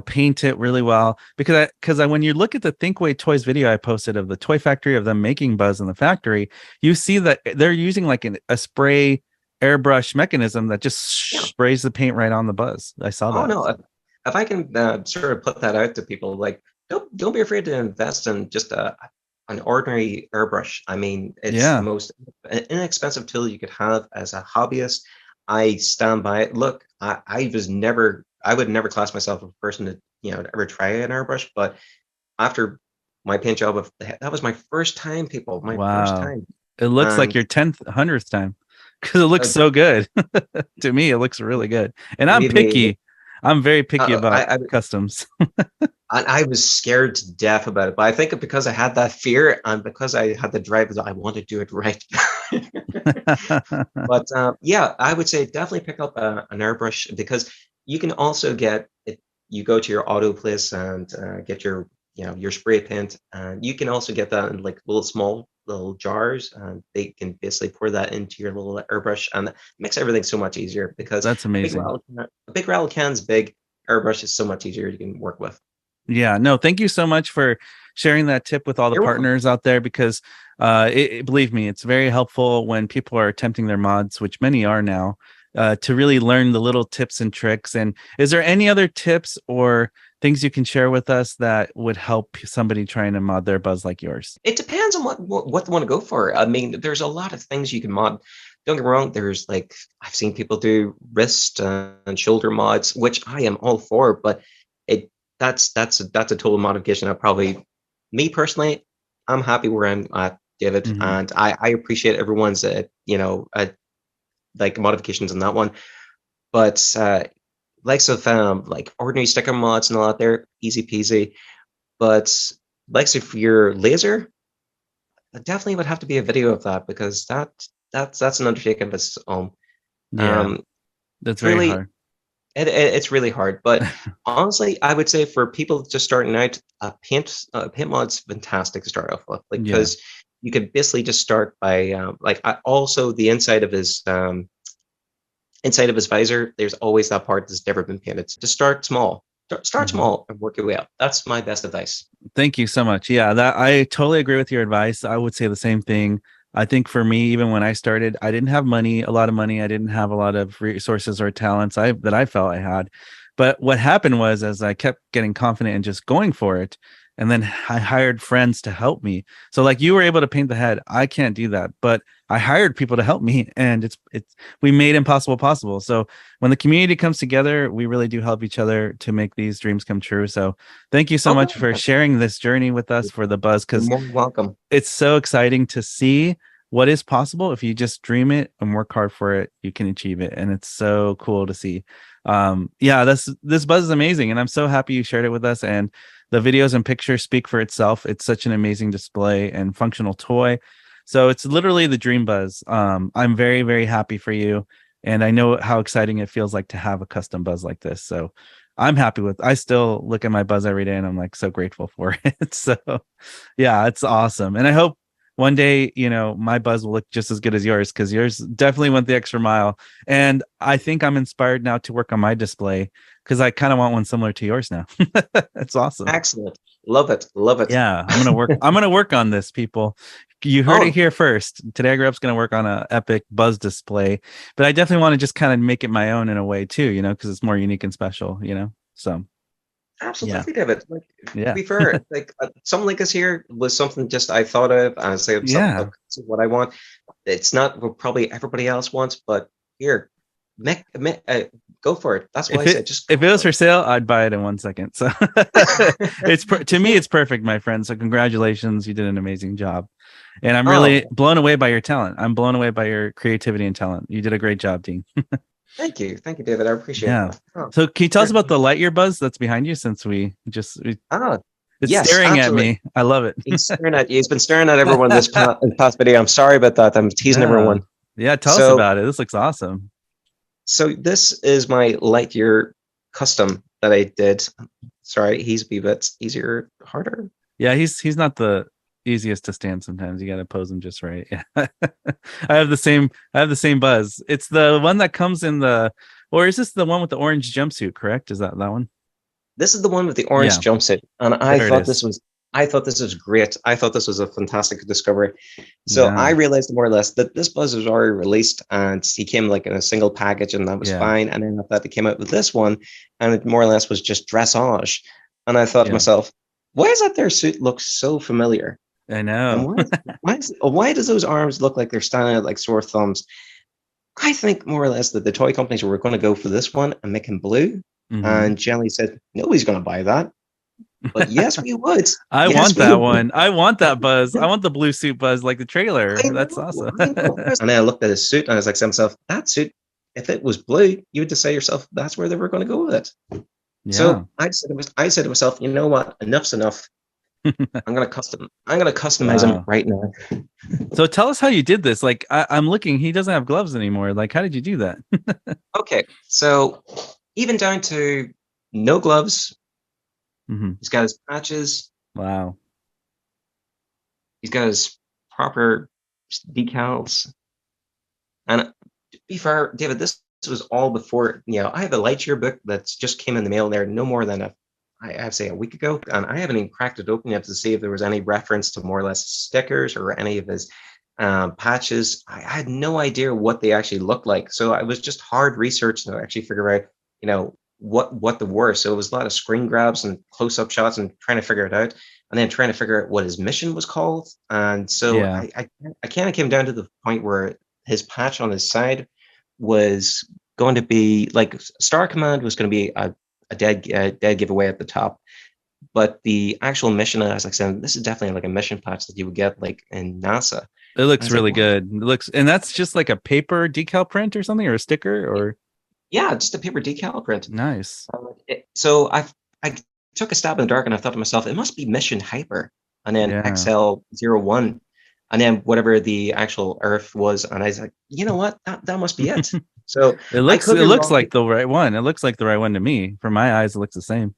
paint it really well, because when you look at the Thinkway Toys video I posted of the toy factory, of them making Buzz in the factory, you see that they're using like a spray airbrush mechanism that just sprays the paint right on the Buzz. I saw that. Oh no, if I can sort of put that out to people, like don't be afraid to invest in just an ordinary airbrush. I mean, it's the most inexpensive tool you could have as a hobbyist. I stand by it. Look, I would never class myself as a person to ever try an airbrush, but after my paint job that was my first time, people. My first time. It looks like your 10th, 100th time. because it looks so good. To me, it looks really good. And I'm believe me, picky. I'm very picky about I customs. I was scared to death about it, but I think because I had that fear and because I had the drive, I want to do it right. But yeah, I would say definitely pick up an airbrush because you can also get it. You go to your auto place and get your your spray paint, and you can also get that in like little small little jars, and they can basically pour that into your little airbrush, and it makes everything so much easier because That's amazing. a big rattle can's big. Airbrush is so much easier to work with. Yeah, no, thank you so much for sharing that tip with all the You're welcome. partners out there because believe me, it's very helpful when people are attempting their mods, which many are now, to really learn the little tips and tricks. And is there any other tips or things you can share with us that would help somebody trying to mod their buzz like yours? It depends on what they want to go for. I mean, there's a lot of things you can mod. Don't get me wrong. There's like I've seen people do wrist and shoulder mods, which I am all for, but that's a total modification. Me personally, I'm happy where I'm at, David, and I appreciate everyone's like modifications on that one. But likes of like ordinary sticker mods and all that, there easy peasy. But likes of your laser, it definitely would have to be a video of that because that's an undertaking of its own. Yeah, that's very really hard. It's really hard, but honestly, I would say for people just starting out, paint mod's fantastic to start off with, like because you could basically just start by also the inside of his visor. There's always that part that's never been painted. So just start small. Start small and work your way up. That's my best advice. Thank you so much. Yeah, that I totally agree with your advice. I would say the same thing. I think for me, even when I started, I didn't have a lot of money. I didn't have a lot of resources or talents that I felt I had. But what happened was, as I kept getting confident and just going for it, and then I hired friends to help me. So like you were able to paint the head. I can't do that, but I hired people to help me, and we made impossible possible. So when the community comes together, we really do help each other to make these dreams come true. So thank you so much for sharing this journey with us for the buzz, because you're more than welcome. It's so exciting to see what is possible. If you just dream it and work hard for it, you can achieve it. And it's so cool to see. This buzz is amazing. And I'm so happy you shared it with us. And the videos and pictures speak for itself. It's such an amazing display and functional toy. So it's literally the dream buzz. I'm very, very happy for you. And I know how exciting it feels like to have a custom buzz like this. So I'm happy I still look at my buzz every day and I'm like so grateful for it. So yeah, it's awesome. And I hope one day, my buzz will look just as good as yours, because yours definitely went the extra mile. And I think I'm inspired now to work on my display because I kind of want one similar to yours now. That's awesome. Excellent. Love it. Love it. Yeah, I'm gonna work on this, people. You heard it here first. Today I Grew Up's gonna work on an epic buzz display, but I definitely want to just kind of make it my own in a way too, because it's more unique and special, So absolutely, yeah. David. To be fair, something like this here was something just I thought of, and I say what I want. It's not what probably everybody else wants, but here, go for it. That's why I said just. If it was for sale, I'd buy it in 1 second. So to me, it's perfect, my friend. So congratulations, you did an amazing job, and I'm really blown away by your talent. I'm blown away by your creativity and talent. You did a great job, Dean. Thank you, David. I appreciate it. So can you tell us about the Lightyear buzz that's behind you? Since it's staring at me. I love it. He's staring at you. He's been staring at everyone this past video. I'm sorry about that. I'm teasing everyone. Yeah, tell us about it. This looks awesome. So this is my Lightyear Custom that I did. Sorry, he's a bit easier, harder. Yeah, he's not the easiest to stand. Sometimes you got to pose him just right. Yeah. I have the same buzz. It's the one that comes in or is this the one with the orange jumpsuit? Correct? Is that one? This is the one with the orange jumpsuit, and I thought this was great. I thought this was a fantastic discovery. So I realized more or less that this buzz was already released, and he came like in a single package, and that was fine. And then I thought they came out with this one, and it more or less was just dressage. And I thought to myself, why is that their suit look so familiar? I know. Why does those arms look like they're standing out like sore thumbs? I think more or less that the toy companies were going to go for this one and make him blue. And Jelly said, nobody's going to buy that. But yes, we would. I Yes, want we that would. one. I want that Buzz. I want the blue suit Buzz, like the trailer. I That's know, awesome. I know. And then I looked at his suit and I was like to myself, that suit, if it was blue, you would just say to yourself, that's where they were going to go with it. Yeah. So I said to myself, you know what? Enough's enough. I'm gonna customize him Wow. right now. So tell us how you did this. Like I'm looking, he doesn't have gloves anymore. Like, how did you do that? Okay, so even down to no gloves, Hmm. he's got his patches, Wow. he's got his proper decals. And to be fair, David, this was all before, I have a Lightyear book that's just came in the mail there no more than I'd say a week ago, and I haven't even cracked it open yet to see if there was any reference to more or less stickers or any of his patches. I had no idea what they actually looked like, so I was just hard research to actually figure out, what they were. So it was a lot of screen grabs and close-up shots and trying to figure it out, and then trying to figure out what his mission was called. And so Yeah. I kind of came down to the point where his patch on his side was going to be like Star Command was going to be a dead giveaway at the top, but the actual mission, as I said, this is definitely like a mission patch that you would get like in NASA. It looks was really like, good. It looks, and that's just like a paper decal print or something, or a sticker, or Yeah, just a paper decal print. nice. So I took a stab in the dark and I thought to myself, it must be Mission Hyper, and then Yeah. XL01, and then whatever the actual Earth was, and I was like, you know what, that must be it. So It looks could be wrong. like the right one. It looks like the right one to me. For my eyes, it looks the same.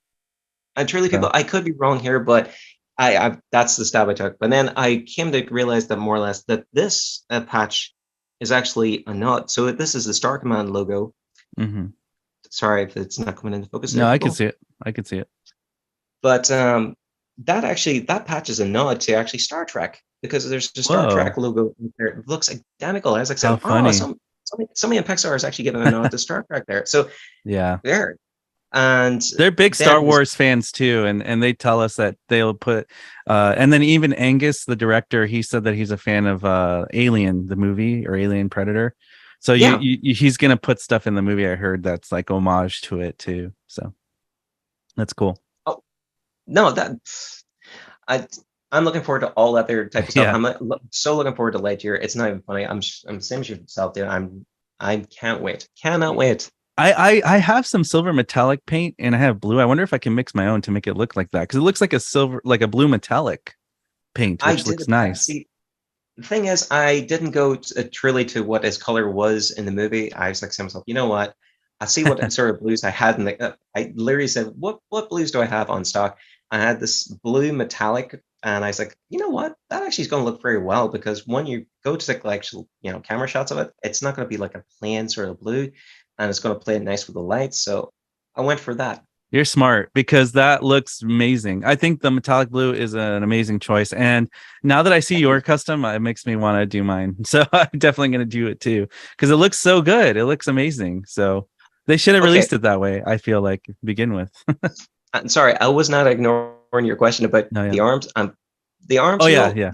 I truly could. So- I could be wrong here, but I that's the stab I took. But then I came to realize that more or less that this patch is actually a nod. So this is the Star Command logo. Mm-hmm. Sorry if it's not coming into focus. No, there, I can people. see it. I can see it. But that patch is a nod to actually Star Trek, because there's the Star Whoa. Trek logo there. It looks identical. As I said, How funny. somebody in Pixar is actually giving a nod to Star Trek there. So Yeah. there. And They're big then- Star Wars fans too, and they tell us that they'll put and then even Angus, the director, he said that he's a fan of Alien, the movie, or Alien Predator. So Yeah. he's gonna put stuff in the movie, I heard, that's like homage to it too. So that's cool. No, I'm looking forward to all that other type of stuff. Yeah. I'm so looking forward to Lightyear. It's not even funny. I'm the same as yourself, dude. I can't wait. Cannot wait. I have some silver metallic paint and I have blue. I wonder if I can mix my own to make it look like that, because it looks like a blue metallic paint, which looks nice. See, the thing is, I didn't go truly to what his color was in the movie. I was like to myself, you know what? I see what sort of blues I had in the. I literally said, what blues do I have on stock? I had this blue metallic, and I was like, you know what? That actually is going to look very well, because when you go to take actual, camera shots of it, it's not going to be like a plain sort of blue, and it's going to play nice with the lights. So I went for that. You're smart, because that looks amazing. I think the metallic blue is an amazing choice. And now that I see your custom, it makes me want to do mine. So I'm definitely going to do it too, because it looks so good. It looks amazing. So they should have released it that way, I feel like, to begin with. I'm sorry, I was not ignoring your question about the arms. The arms. Oh, yeah.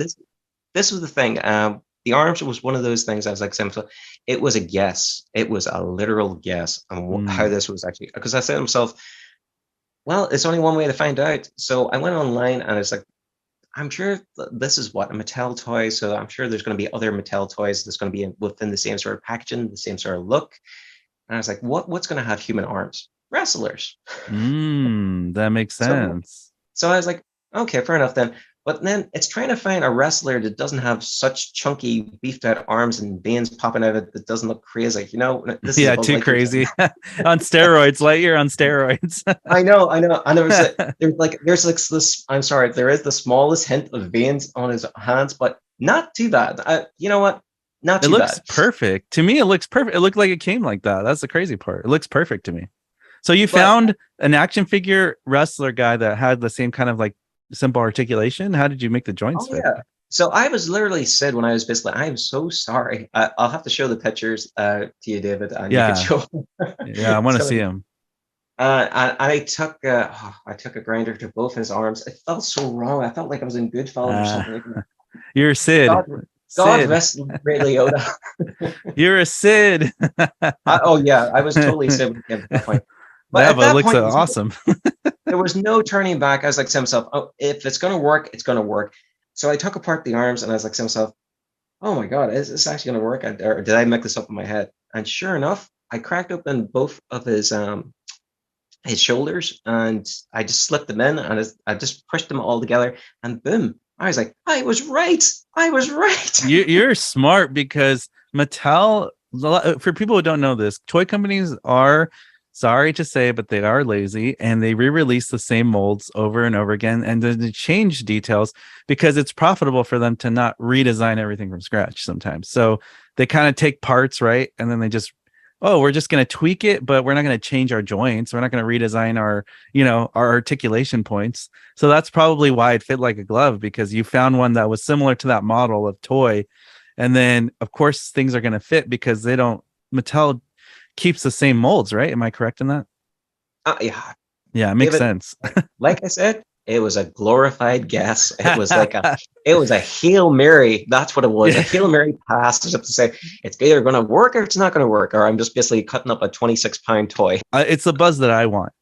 This was the thing. The arms was one of those things. I was like, it was a guess. It was a literal guess on how this was actually. Because I said to myself, well, it's only one way to find out. So I went online and it's like, I'm sure this is what a Mattel toy. So I'm sure there's going to be other Mattel toys that's going to be within the same sort of packaging, the same sort of look. And I was like, what's going to have human arms? Wrestlers. That makes sense. So I was like, okay, fair enough then. But then it's trying to find a wrestler that doesn't have such chunky, beefed out arms and veins popping out of it that doesn't look crazy. This is too crazy. On steroids, Lightyear on steroids. I know. And there's this. I'm sorry, there is the smallest hint of veins on his hands, but not too bad. You know what? Not too bad. It looks perfect to me. It looks perfect. It looked like it came like that. That's the crazy part. It looks perfect to me. So you found an action figure wrestler guy that had the same kind of like simple articulation. How did you make the joints fit? Yeah. So I was literally said when I was basically, I am so sorry. I'll have to show the pictures to you, David. And you can show. Yeah, I want to see him. I took a grinder to both his arms. It felt so wrong. I felt like I was in Goodfellas or something like that. You're Sid. God rest Ray Liotta. You're a Sid. I was totally Sid at that point. But it looks awesome. There was no turning back. I was like to myself, oh, if it's going to work, it's going to work. So I took apart the arms and I was like to myself, oh my God, is this actually going to work? Or did I make this up in my head? And sure enough, I cracked open both of his shoulders and I just slipped them in and I just pushed them all together and boom. I was like, I was right. I was right. You're smart because Mattel, for people who don't know this, toy companies are, sorry to say, but they are lazy and they re-release the same molds over and over again and then they change details because it's profitable for them to not redesign everything from scratch sometimes. So they kind of take parts, right? And then they just, oh, we're just going to tweak it, but we're not going to change our joints. We're not going to redesign our, our articulation points. So that's probably why it fit like a glove, because you found one that was similar to that model of toy. And then of course things are going to fit because Mattel keeps the same molds, right? Am I correct in that? Yeah, it makes sense. Like I said, it was a glorified guess. It was like it was a Hail Mary. That's what it was. A Hail Mary pass as if to say it's either going to work or it's not going to work, or I'm just basically cutting up a 26-pound toy. It's the buzz that I want.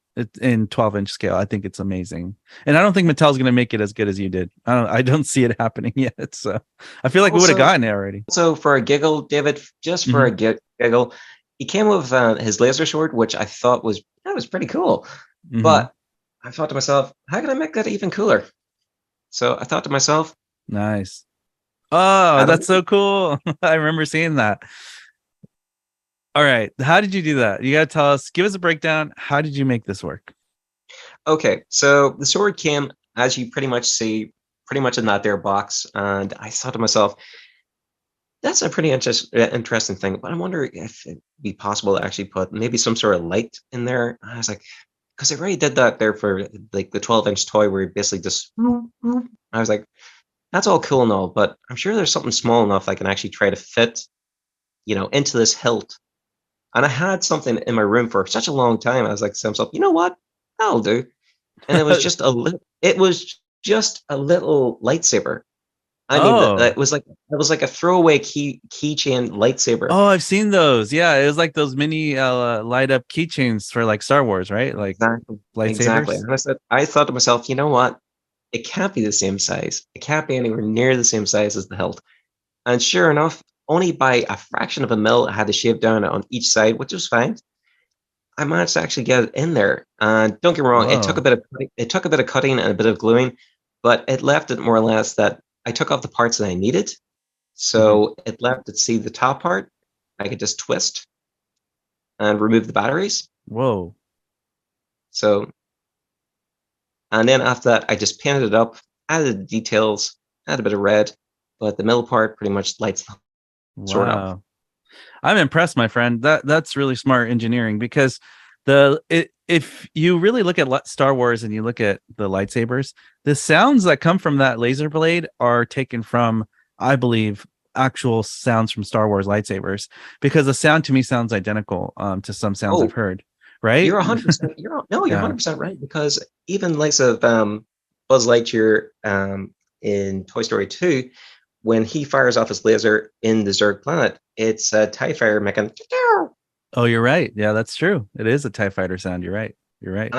In 12-inch scale. I think it's amazing. And I don't think Mattel's going to make it as good as you did. I don't see it happening yet. So I feel like we would have gotten it already. So for a giggle, David, just for a giggle, he came with his laser sword, which I thought was pretty cool. But I thought to myself, how can I make that even cooler? So I thought to myself, nice. Oh, that's so cool. I remember seeing that. All right. How did you do that? You got to tell us, give us a breakdown. How did you make this work? Okay. So the sword came, as you pretty much see, pretty much in that there box. And I thought to myself, that's a pretty interesting thing. But I wonder if it'd be possible to actually put maybe some sort of light in there. I was like, because I already did that there for like the 12-inch toy where you basically just, I was like, that's all cool and all, but I'm sure there's something small enough I can actually try to fit, into this hilt. And I had something in my room for such a long time. I was like to myself, you know what? That'll do. And it was just a little lightsaber. I mean, it was like a throwaway keychain lightsaber. Oh, I've seen those. Yeah, it was like those mini light up keychains for like Star Wars, right? Like lightsabers. Exactly. And I thought to myself, you know what? It can't be the same size. It can't be anywhere near the same size as the hilt. And sure enough, only by a fraction of a mil, I had to shave down on each side, which was fine. I managed to actually get it in there. And don't get me wrong, it took a bit of cutting and a bit of gluing, but it left it more or less that I took off the parts that I needed. So it left it, see the top part, I could just twist and remove the batteries. Whoa. So, and then after that, I just painted it up, added the details, added a bit of red, but the middle part pretty much lights the sword up. I'm impressed, my friend. That's really smart engineering, because if you really look at Star Wars and you look at the lightsabers, the sounds that come from that laser blade are taken from, I believe, actual sounds from Star Wars lightsabers, because the sound to me sounds identical to some sounds I've heard. Right? You're 100%. You're 100% right, because even like Buzz Lightyear in Toy Story 2, when he fires off his laser in the Zurg planet, it's a TIE fighter making. Oh, you're right. Yeah, that's true. It is a TIE fighter sound. You're right. You're right.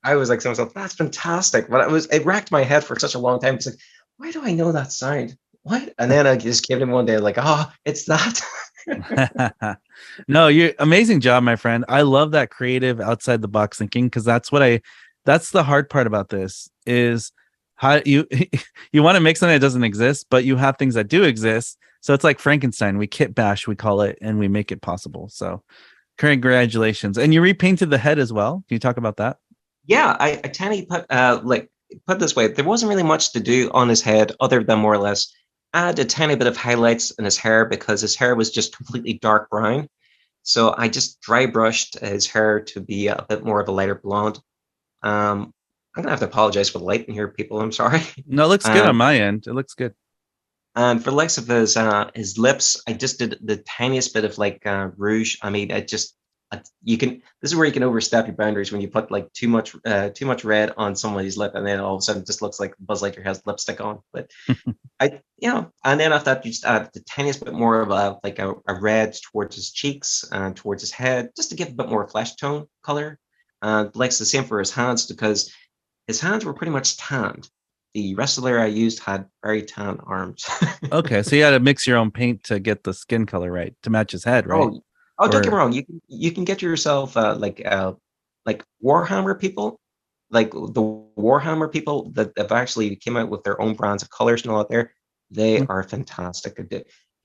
I was like to myself, that's fantastic. But it racked my head for such a long time. It's like, why do I know that sound? What? And then I just came in one day like, oh, it's that. No, you amazing job, my friend. I love that creative outside the box thinking, because that's the hard part about this is how you want to make something that doesn't exist, but you have things that do exist. So it's like Frankenstein. We kit bash, we call it, and we make it possible. So congratulations. And you repainted the head as well. Can you talk about that? Yeah, I tiny put it this way, there wasn't really much to do on his head other than more or less add a tiny bit of highlights in his hair, because his hair was just completely dark brown. So I just dry brushed his hair to be a bit more of a lighter blonde. I'm gonna have to apologize for the light in here, people. I'm sorry. No, it looks good on my end. It looks good. And for the likes of his lips, I just did the tiniest bit of like rouge. I mean, this is where you can overstep your boundaries when you put like too much red on somebody's lip, and then all of a sudden it just looks like Buzz Lightyear has lipstick on. But and then after that, you just add the tiniest bit more of a red towards his cheeks and towards his head, just to give a bit more flesh tone color. And likes the same for his hands because his hands were pretty much tanned. The rest of the layer I used had very tan arms. Okay, so you had to mix your own paint to get the skin color right to match his head, right? Don't get me Or wrong. You can get yourself like Warhammer people, like the Warhammer people that have actually came out with their own brands of colors and all that. There, they are fantastic.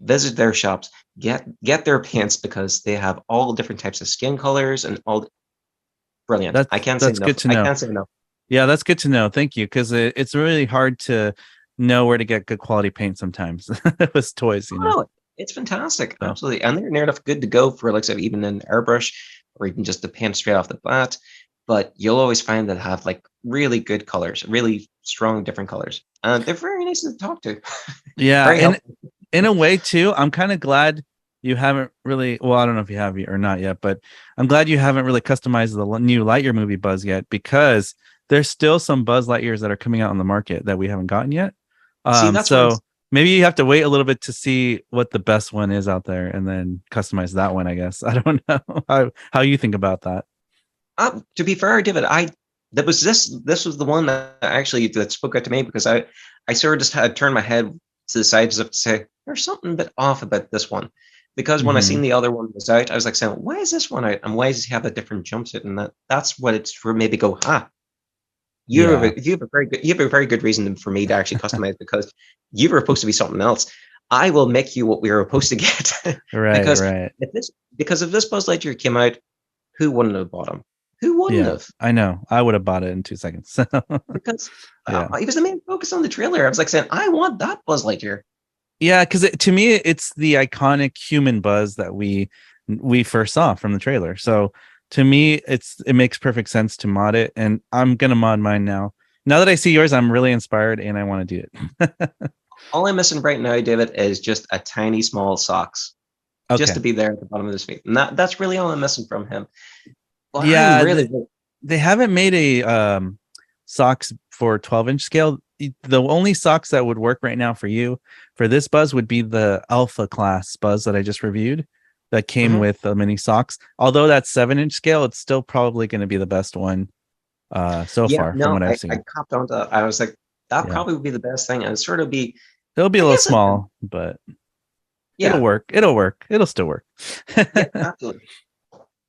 Visit their shops, get their paints because they have all the different types of skin colors and all. Brilliant. I can't say that's enough. good to know. I can't say enough. Yeah, that's good to know. Thank you, because it's really hard to know where to get good quality paint sometimes with toys. You know, No, it's fantastic. So- Absolutely. And they're near enough good to go for like say even an airbrush or even just the paint straight off the bat. But you'll always find that have like really good colors, really strong different colors. And they're very nice to talk to. yeah, Very and helpful. in a way too, I'm kind of glad you haven't really. Well, I don't know if you have or not yet, but I'm glad you haven't really customized the new Lightyear movie Buzz yet, because there's still some Buzz Lightyears that are coming out on the market that we haven't gotten yet. See, that's what So maybe you have to wait a little bit to see what the best one is out there, and then customize that one. I guess I don't know how you think about that. to be fair, David, this was the one that actually that spoke out to me because I sort of just had turned my head to the side as if to say there's something a bit off about this one. Because when I seen the other one was out, I was like saying, why is this one out? And why does he have a different jumpsuit? And that's what it's for me to go, you have a very good reason for me to actually customize because you were supposed to be something else. I will make you what we were supposed to get. Right, because right. if this Buzz Lightyear came out, who wouldn't have bought him? Who wouldn't have? I know. I would have bought it in 2 seconds. Because Yeah. he was the main focus on the trailer. I was like saying, I want that Buzz Lightyear. Yeah, because to me, it's the iconic human Buzz that we first saw from the trailer. So to me, it makes perfect sense to mod it, and I'm gonna mod mine now. Now that I see yours, I'm really inspired, and I want to do it. All I'm missing right now, David, is just a tiny small socks, Okay. just to be there at the bottom of his feet. And that's really all I'm missing from him. But Yeah, I'm really they haven't made a socks for 12-inch scale. The only socks that would work right now for you for this Buzz would be the Alpha class Buzz that I just reviewed that came with the mini socks. Although that's 7-inch scale, it's still probably going to be the best one so far from what I've seen. I copped onto. I was like, that probably would be the best thing, and it'd sort of be. It'll be a little small, but it'll work. It'll work. It'll still work. Yeah, absolutely.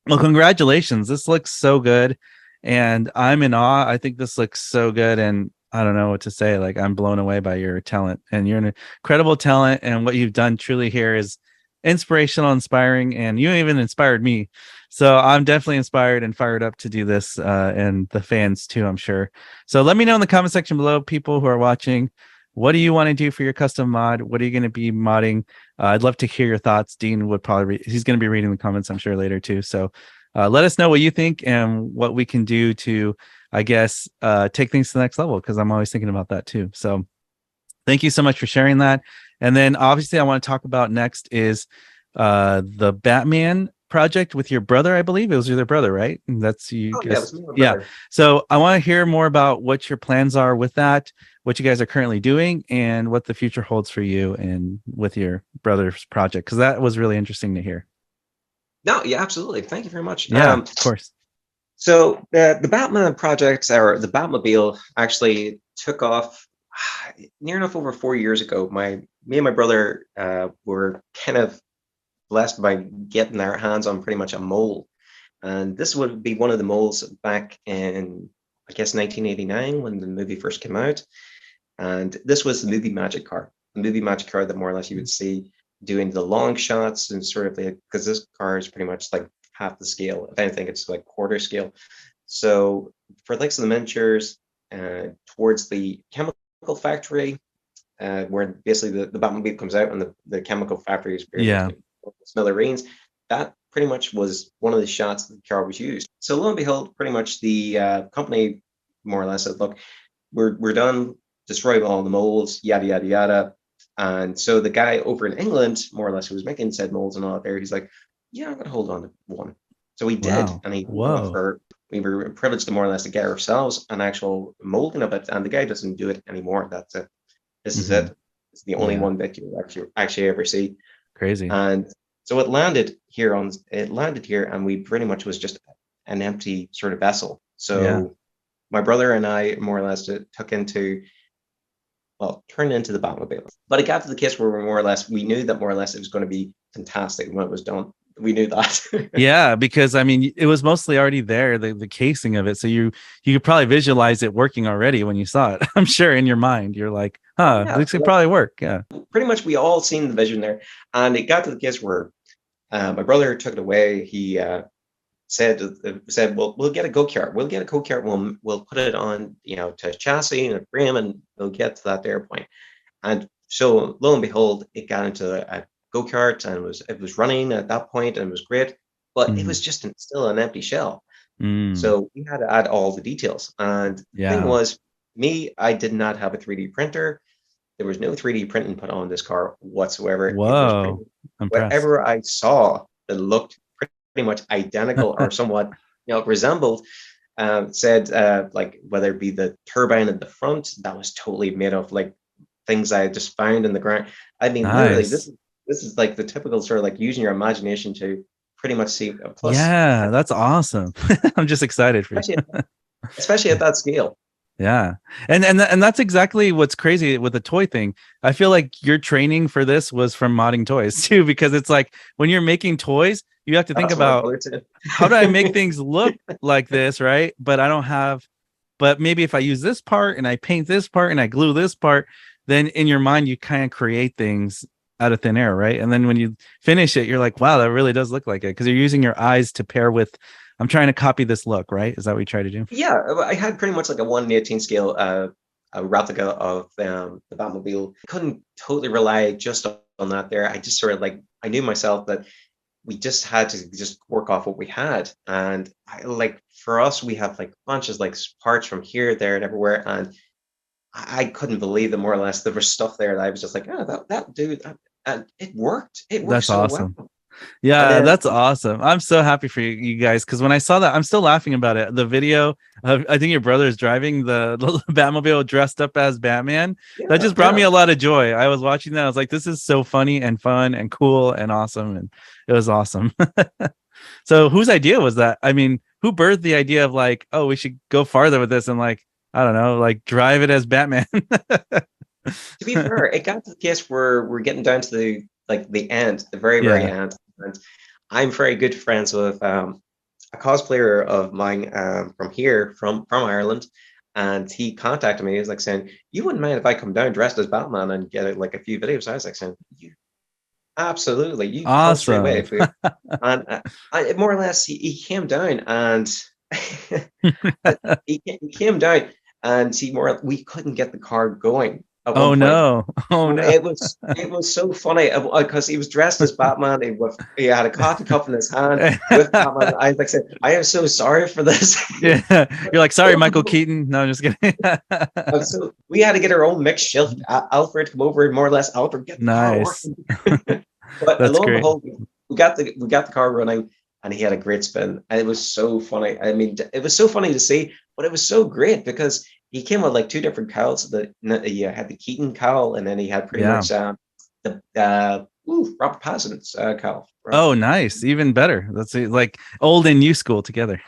Well, congratulations. This looks so good. And I'm in awe. I think this looks so good. And I don't know what to say. Like, I'm blown away by your talent. And you're an incredible talent. And what you've done truly here is inspirational, inspiring. And you even inspired me. So I'm definitely inspired and fired up to do this. And the fans too, I'm sure. So let me know in the comment section below, people who are watching. What do you want to do for your custom mod? What are you going to be modding? I'd love to hear your thoughts. Dean would probably he's going to be reading the comments, I'm sure, later too. So let us know what you think and what we can do to, I guess, take things to the next level, because I'm always thinking about that too. So thank you so much for sharing that. And then obviously I want to talk about next is the Batman project with your brother. I believe it was your brother, right? That's you. Yeah, it was me and my Yeah. brother. So I want to hear more about what your plans are with that, what you guys are currently doing, and what the future holds for you and with your brother's project, because that was really interesting to hear. No, yeah, absolutely. Thank you very much. Yeah, of course. So the Batman project, or the Batmobile, actually took off near enough over 4 years ago. Me and my brother were kind of blessed by getting our hands on pretty much a mold, and this would be one of the molds back in, I guess, 1989 when the movie first came out. And this was the movie magic car that more or less you would see doing the long shots and sort of like, because this car is pretty much like half the scale. If anything, it's like quarter scale. So for likes of the miniatures, towards the chemical factory, where basically the Batmobile comes out and the chemical factory is smithereens, that pretty much was one of the shots that the car was used. So lo and behold, pretty much the company more or less said, look, we're done, destroy all the molds, yada, yada, yada. And so the guy over in England, more or less, who was making said molds and all that there, he's like, yeah, I'm going to hold on to one. So he did. Wow. And we were privileged to more or less to get ourselves an actual molding of it. And the guy doesn't do it anymore. That's it. This is it. It's the only one that you'll actually ever see. Crazy. And so it landed here, and we pretty much was just an empty sort of vessel. So Yeah. my brother and I more or less turned into the Batmobile. But it got to the case where we knew that more or less it was going to be fantastic when it was done. We knew that. Yeah, because I mean, it was mostly already there, the casing of it. So you could probably visualize it working already when you saw it. I'm sure in your mind, you're like, huh, Yeah, this could probably work. Yeah. pretty much we all seen the vision there. And it got to the case where my brother took it away. He said, we'll get a go-kart. We'll get a go-kart. We'll put it on, to a chassis and a frame, and we'll get to that there point. And so lo and behold, it got into a go-kart, and it was running at that point, and it was great. But it was just still an empty shell. So we had to add all the details. And the thing was, I did not have a 3D printer. There was no 3D printing put on this car whatsoever. Whoa. Whatever I saw that looked pretty much identical or somewhat, resembled, said like whether it be the turbine at the front, that was totally made of like things I had just found in the ground. I mean, literally, this is like the typical sort of like using your imagination to pretty much see a plus. Yeah, that's awesome. I'm just excited for you. Especially at that scale. Yeah. And that's exactly what's crazy with the toy thing. I feel like your training for this was from modding toys too, because it's like when you're making toys, you have to think about how do I make things look like this, right? But maybe if I use this part and I paint this part and I glue this part, then in your mind you kind of create things out of thin air, right? And then when you finish it, you're like, wow, that really does look like it, because you're using your eyes to pair with, I'm trying to copy this look, right? Is that what you try to do? Yeah, I had pretty much like a 1/18 scale a replica of the Batmobile. I couldn't totally rely just on that there. I just sort of like, I knew myself that we just had to just work off what we had. And for us, we have like bunches like parts from here, there, and everywhere. And I couldn't believe that more or less there was stuff there that I was just like, oh, that dude, and it worked. It worked. That's so awesome. Well. Yeah, that's awesome. I'm so happy for you guys, because when I saw that, I'm still laughing about it. The video of, I think your brother is driving the Batmobile dressed up as Batman. That just brought me a lot of joy. I was watching that. I was like, this is so funny and fun and cool and awesome. And it was awesome. So whose idea was that? I mean, who birthed the idea of like, oh, we should go farther with this and like, I don't know, like drive it as Batman? To be fair, it got to the case where we're getting down to the end, the very, very end. And I'm very good friends with a cosplayer of mine from here, from Ireland, and he contacted me. He was like saying, "You wouldn't mind if I come down dressed as Batman and get like a few videos?" I was like saying, "You absolutely, you come straight away." And more or less, he came down and he came down and we couldn't get the car going. Oh no! It was so funny because he was dressed as Batman. He had a coffee cup in his hand with Batman. I was like, saying, I am so sorry for this. Yeah, you're like, sorry, Michael Keaton. No, I'm just kidding. So we had to get our own mixed shift. Alfred come over and more or less Alfred get the car working. But lo and behold, we got the car running, and he had a great spin, and it was so funny. I mean, it was so funny to see, but it was so great because he came with like two different cowls. He had the Keaton cowl, and then he had pretty much the Robert Pattinson's cowl. Right? Oh, nice! Even better. That's like old and new school together.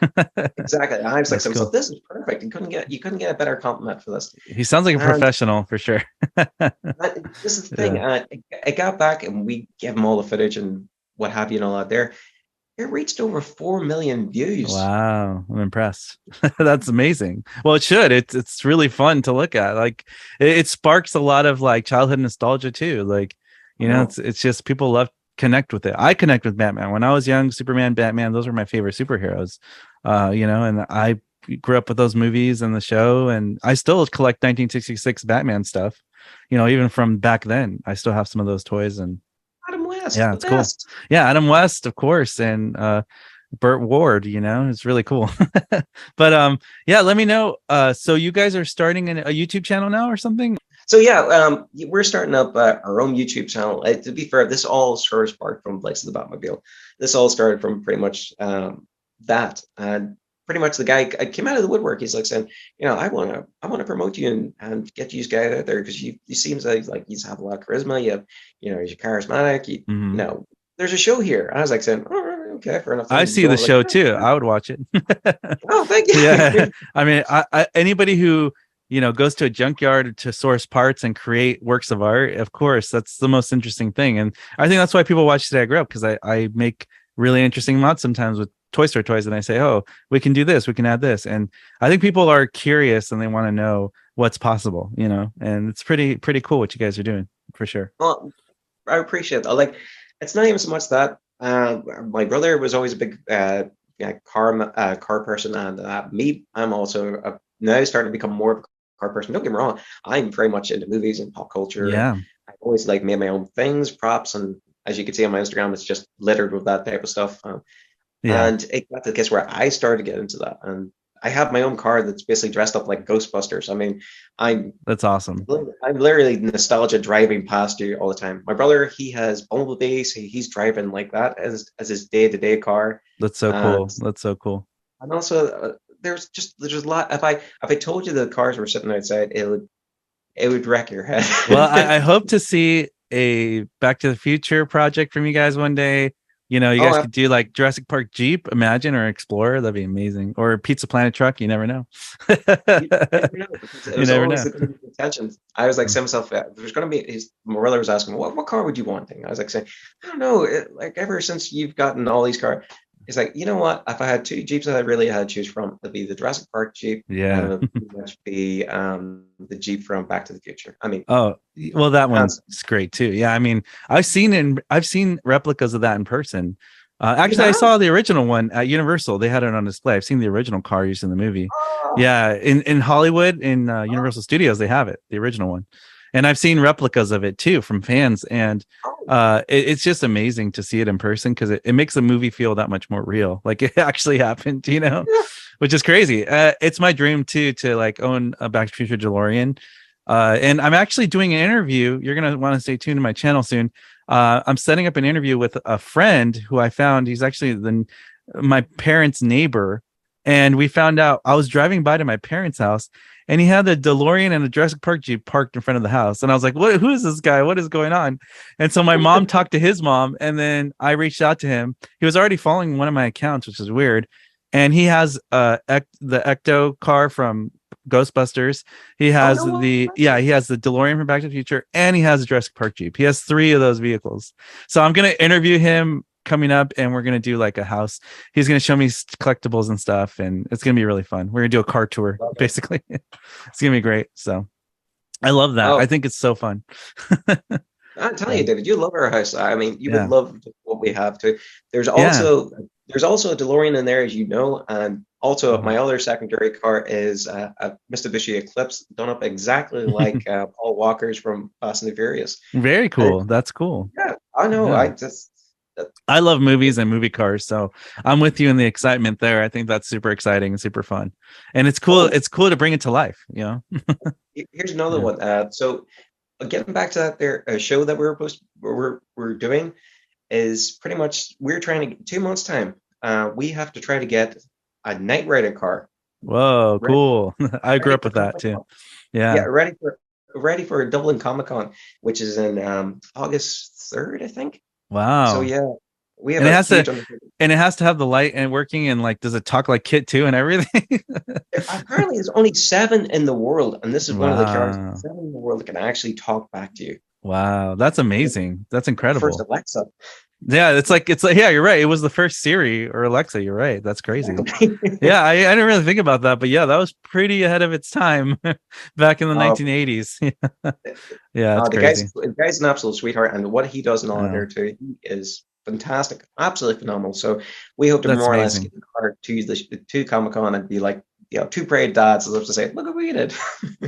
Exactly. I was like, so this is perfect. You couldn't get a better compliment for this. He sounds like a professional for sure. This is the thing. I got back and we gave him all the footage and what have you and all that there. It reached over 4 million views. Wow, I'm impressed. That's amazing. Well, it should. It's really fun to look at. Like it sparks a lot of like childhood nostalgia too. Like, it's just people love connect with it. I connect with Batman. When I was young, Superman, Batman, those were my favorite superheroes. And I grew up with those movies and the show, and I still collect 1966 Batman stuff. Even from back then, I still have some of those toys and Adam West. Yeah, it's cool. Yeah, Adam West, of course, and Burt Ward. It's really cool. But let me know. So you guys are starting a YouTube channel now or something? So we're starting up our own YouTube channel. To be fair, this all sort of sparked from Place of the Batmobile. This all started from pretty much that. And pretty much the guy came out of the woodwork. He's like saying, I want to promote you and get you guys out there because you seems like you have a lot of charisma. You're charismatic. There's a show here. And I was like saying, all right, Okay, fair enough. I Then see Joel the was like, show "Yeah, too. yeah." I would watch it. Oh, thank you. Yeah, I mean, anybody who goes to a junkyard to source parts and create works of art, of course, that's the most interesting thing. And I think that's why people watch Today I Grew Up, because I make really interesting mods sometimes with Toy Store toys, and I say, oh, we can do this, we can add this, and I think people are curious and they want to know what's possible, and it's pretty cool what you guys are doing for sure. Well, I appreciate that. Like, it's not even so much that. My brother was always a big car person, and me, I'm also now starting to become more of a car person. Don't get me wrong, I'm very much into movies and pop culture, and Yeah, I've always like made my own things, props, and as you can see on my Instagram, it's just littered with that type of stuff. yeah, And it got to the case where I started to get into that, and I have my own car that's basically dressed up like Ghostbusters. I mean, I'm that's awesome. I'm literally nostalgia driving past you all the time. My brother, he has Bumblebees. He's driving like that as his day-to-day car. That's so And cool. That's so cool. and also there's a lot. If I told you the cars were sitting outside, it would wreck your head. Well, I hope to see a Back to the Future project from you guys one day. You Oh, guys could do like Jurassic Park Jeep, imagine, or Explorer. That'd be amazing. Or Pizza Planet truck. You never know. you never know, because it You was never always know. the intention. I was like saying to myself, there's going to be my brother was asking, what car would you want? I was like saying, I don't know. Like ever since you've gotten all these cars, it's like, you know what? If I had two Jeeps that I really had to choose from, it'd be the Jurassic Park Jeep and Yeah. it would pretty much be the Jeep from Back to the Future. I mean, Oh, well, that hands. one's great too. Yeah, I mean, I've seen replicas of that in person. You Actually, I have? saw the original one at Universal. They had it on display. I've seen the original car used in the movie. Oh, Yeah, in Hollywood, in Universal Studios, they have it, the original one. And I've seen replicas of it too from fans, and oh, it's just amazing to see it in person because it makes the movie feel that much more real, like it actually happened, yeah. which is crazy. It's my dream too to like own a Back to the Future DeLorean. And I'm actually doing an interview. You're gonna want to stay tuned to my channel soon. I'm setting up an interview with a friend who I found. He's actually my parents' neighbor, and we found out I was driving by to my parents' house, and he had the DeLorean and the Jurassic Park Jeep parked in front of the house. And I was like, "What? Who is this guy? What is going on?" And so my mom talked to his mom, and then I reached out to him. He was already following one of my accounts, which is weird. And he has the Ecto car from Ghostbusters. He Oh, has no he has the DeLorean from Back to the Future, and he has the Jurassic Park Jeep. He has 3 of those vehicles. So I'm gonna interview him coming up, and we're gonna do like a house. He's gonna show me collectibles and stuff, and it's gonna be really fun. We're gonna do a car tour, Love it. basically. It's gonna be great. So I love that. Oh, I think it's so fun. I'm telling you, David, you love our house. I mean, you would Yeah, love what we have too. There's yeah. also there's also a DeLorean in there, as you know, and also Mhm. my other secondary car is a Mitsubishi Eclipse, done up exactly like Paul Walker's from Fast and the Furious. Very And cool. That's cool. yeah, I know. Yeah. I just I love movies and movie cars, so I'm with you in the excitement there. I think that's super exciting and super fun, and it's cool. oh, It's cool to bring it to life. here's another Yeah. one. So getting back to that there show that we're doing is pretty much we're trying to get 2 months time. We have to try to get a Knight Rider car Whoa, ready, cool. I grew ready up for with that Comic too. Con. Yeah, Yeah, ready for Dublin Comic Con, which is in August 3rd, I think. So wow. yeah, we have And it a has to, huge undertaking. and it has to have the light and working, and like, does it talk like Kit too and everything? Apparently, there's only 7 in the world, and this is one of the cars, Wow, 7 in the world that can actually talk back to you. wow, that's amazing. That's The first incredible. Alexa. Yeah, it's like yeah, you're right. It was the first Siri or Alexa. You're right. That's crazy. Exactly. Yeah, I didn't really think about that, but yeah, that was pretty ahead of its time back in the Uh, 1980s. Yeah, that's the crazy. guy's an absolute sweetheart, and what he does in all of Oh, there too, he is fantastic, absolutely phenomenal. So we hope to that's more or less amazing. get the car to Comic Con and be like, 2 parade dads, as if to say, look what we did.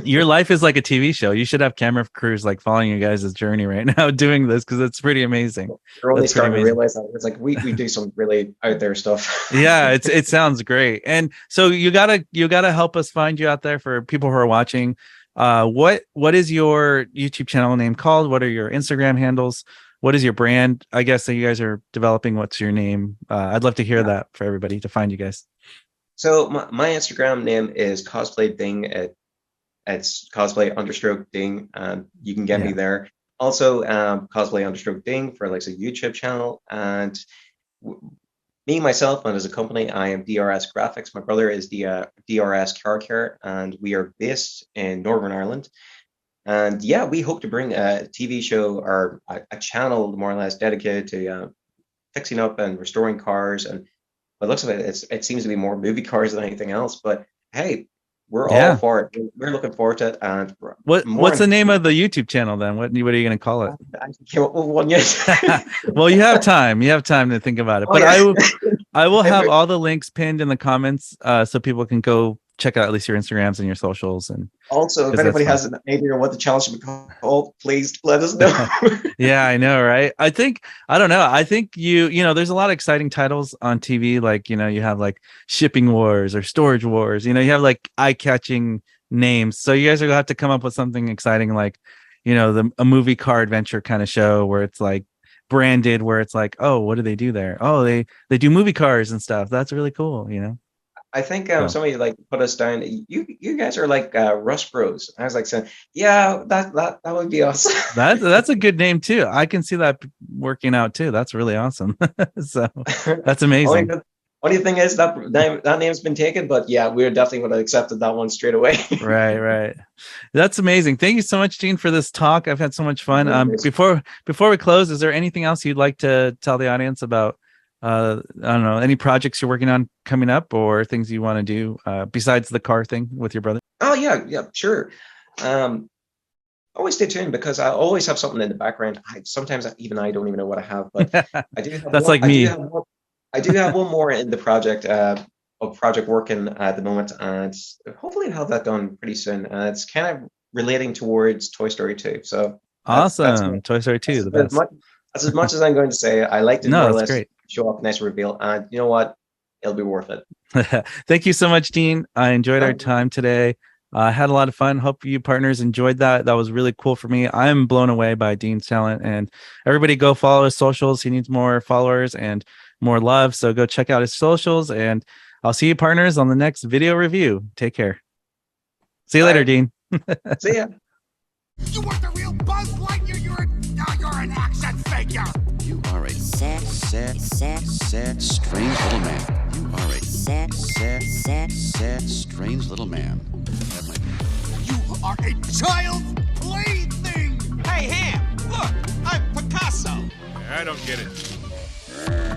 Your life is like a TV show. You should have camera crews like following you guys' journey right now doing this because it's pretty amazing. We're only That's pretty starting to amazing. realize that it's like we do some really out there stuff. Yeah, it sounds great. And so you gotta help us find you out there for people who are watching. What is your YouTube channel name called? What are your Instagram handles? What is your brand? I guess that you guys are developing. What's your name? I'd love to hear that for everybody to find you guys. So my Instagram name is cosplay ding. It's cosplay understroke ding. You can get me Yeah. there. Also, cosplay understroke ding for like a YouTube channel, and Me, myself, and as a company, I am DRS Graphics. My brother is the DRS Car Care, and we are based in Northern Ireland. And yeah, we hope to bring a TV show or a channel more or less dedicated to fixing up and restoring cars. And by the looks of it, it seems to be more movie cars than anything else. But hey, we're all for it. We're looking forward to it. And what's the name of the YouTube channel then? What are you going to call it? I came up with one yet. Well, you have time. You have time to think about it. But I will have all the links pinned in the comments so people can go check out at least your Instagrams and your socials. And also, if anybody has an idea of what the challenge should be called, please let us know. Yeah, I know, right? I don't know. I think there's a lot of exciting titles on TV. Like, you have like Shipping Wars or Storage Wars. You have like eye-catching names. So you guys are going to have to come up with something exciting, like, a movie car adventure kind of show where it's like branded, where it's like, oh, what do they do there? Oh, they do movie cars and stuff. That's really cool, I think somebody like put us down. You guys are like Rush Bros. I was like saying, yeah, that would be awesome. That's a good name too. I can see that working out too. That's really awesome. So that's amazing. Only thing is that name's been taken, but yeah, we're definitely would have accepted that one straight away. Right. That's amazing. Thank you so much, Gene, for this talk. I've had so much fun. Before we close, is there anything else you'd like to tell the audience about? I don't know, any projects you're working on coming up or things you want to do besides the car thing with your brother? Oh yeah, sure. Always stay tuned because I always have something in the background. Sometimes I don't even know what I have, but I do have that's like me. I do have one more in the project working at the moment, and hopefully I'll have that done pretty soon. It's kind of relating towards Toy Story 2. So awesome. Toy Story 2, the best. That's as much as I'm going to say. I like to more or less great. Show off a nice reveal, and you know what? It'll be worth it. Thank you so much, Dean. I enjoyed our time today. I had a lot of fun. Hope you partners enjoyed that. That was really cool for me. I'm blown away by Dean's talent, and everybody go follow his socials. He needs more followers and more love. So go check out his socials, and I'll see you partners on the next video review. Take care. See you later, Dean. See ya. You want the real Buzz Lightyear? You're an action figure. You are a sad, strange little man. You are a sad, strange little man. You are a child's plaything. Hey, Ham, look, I'm Picasso. I don't get it.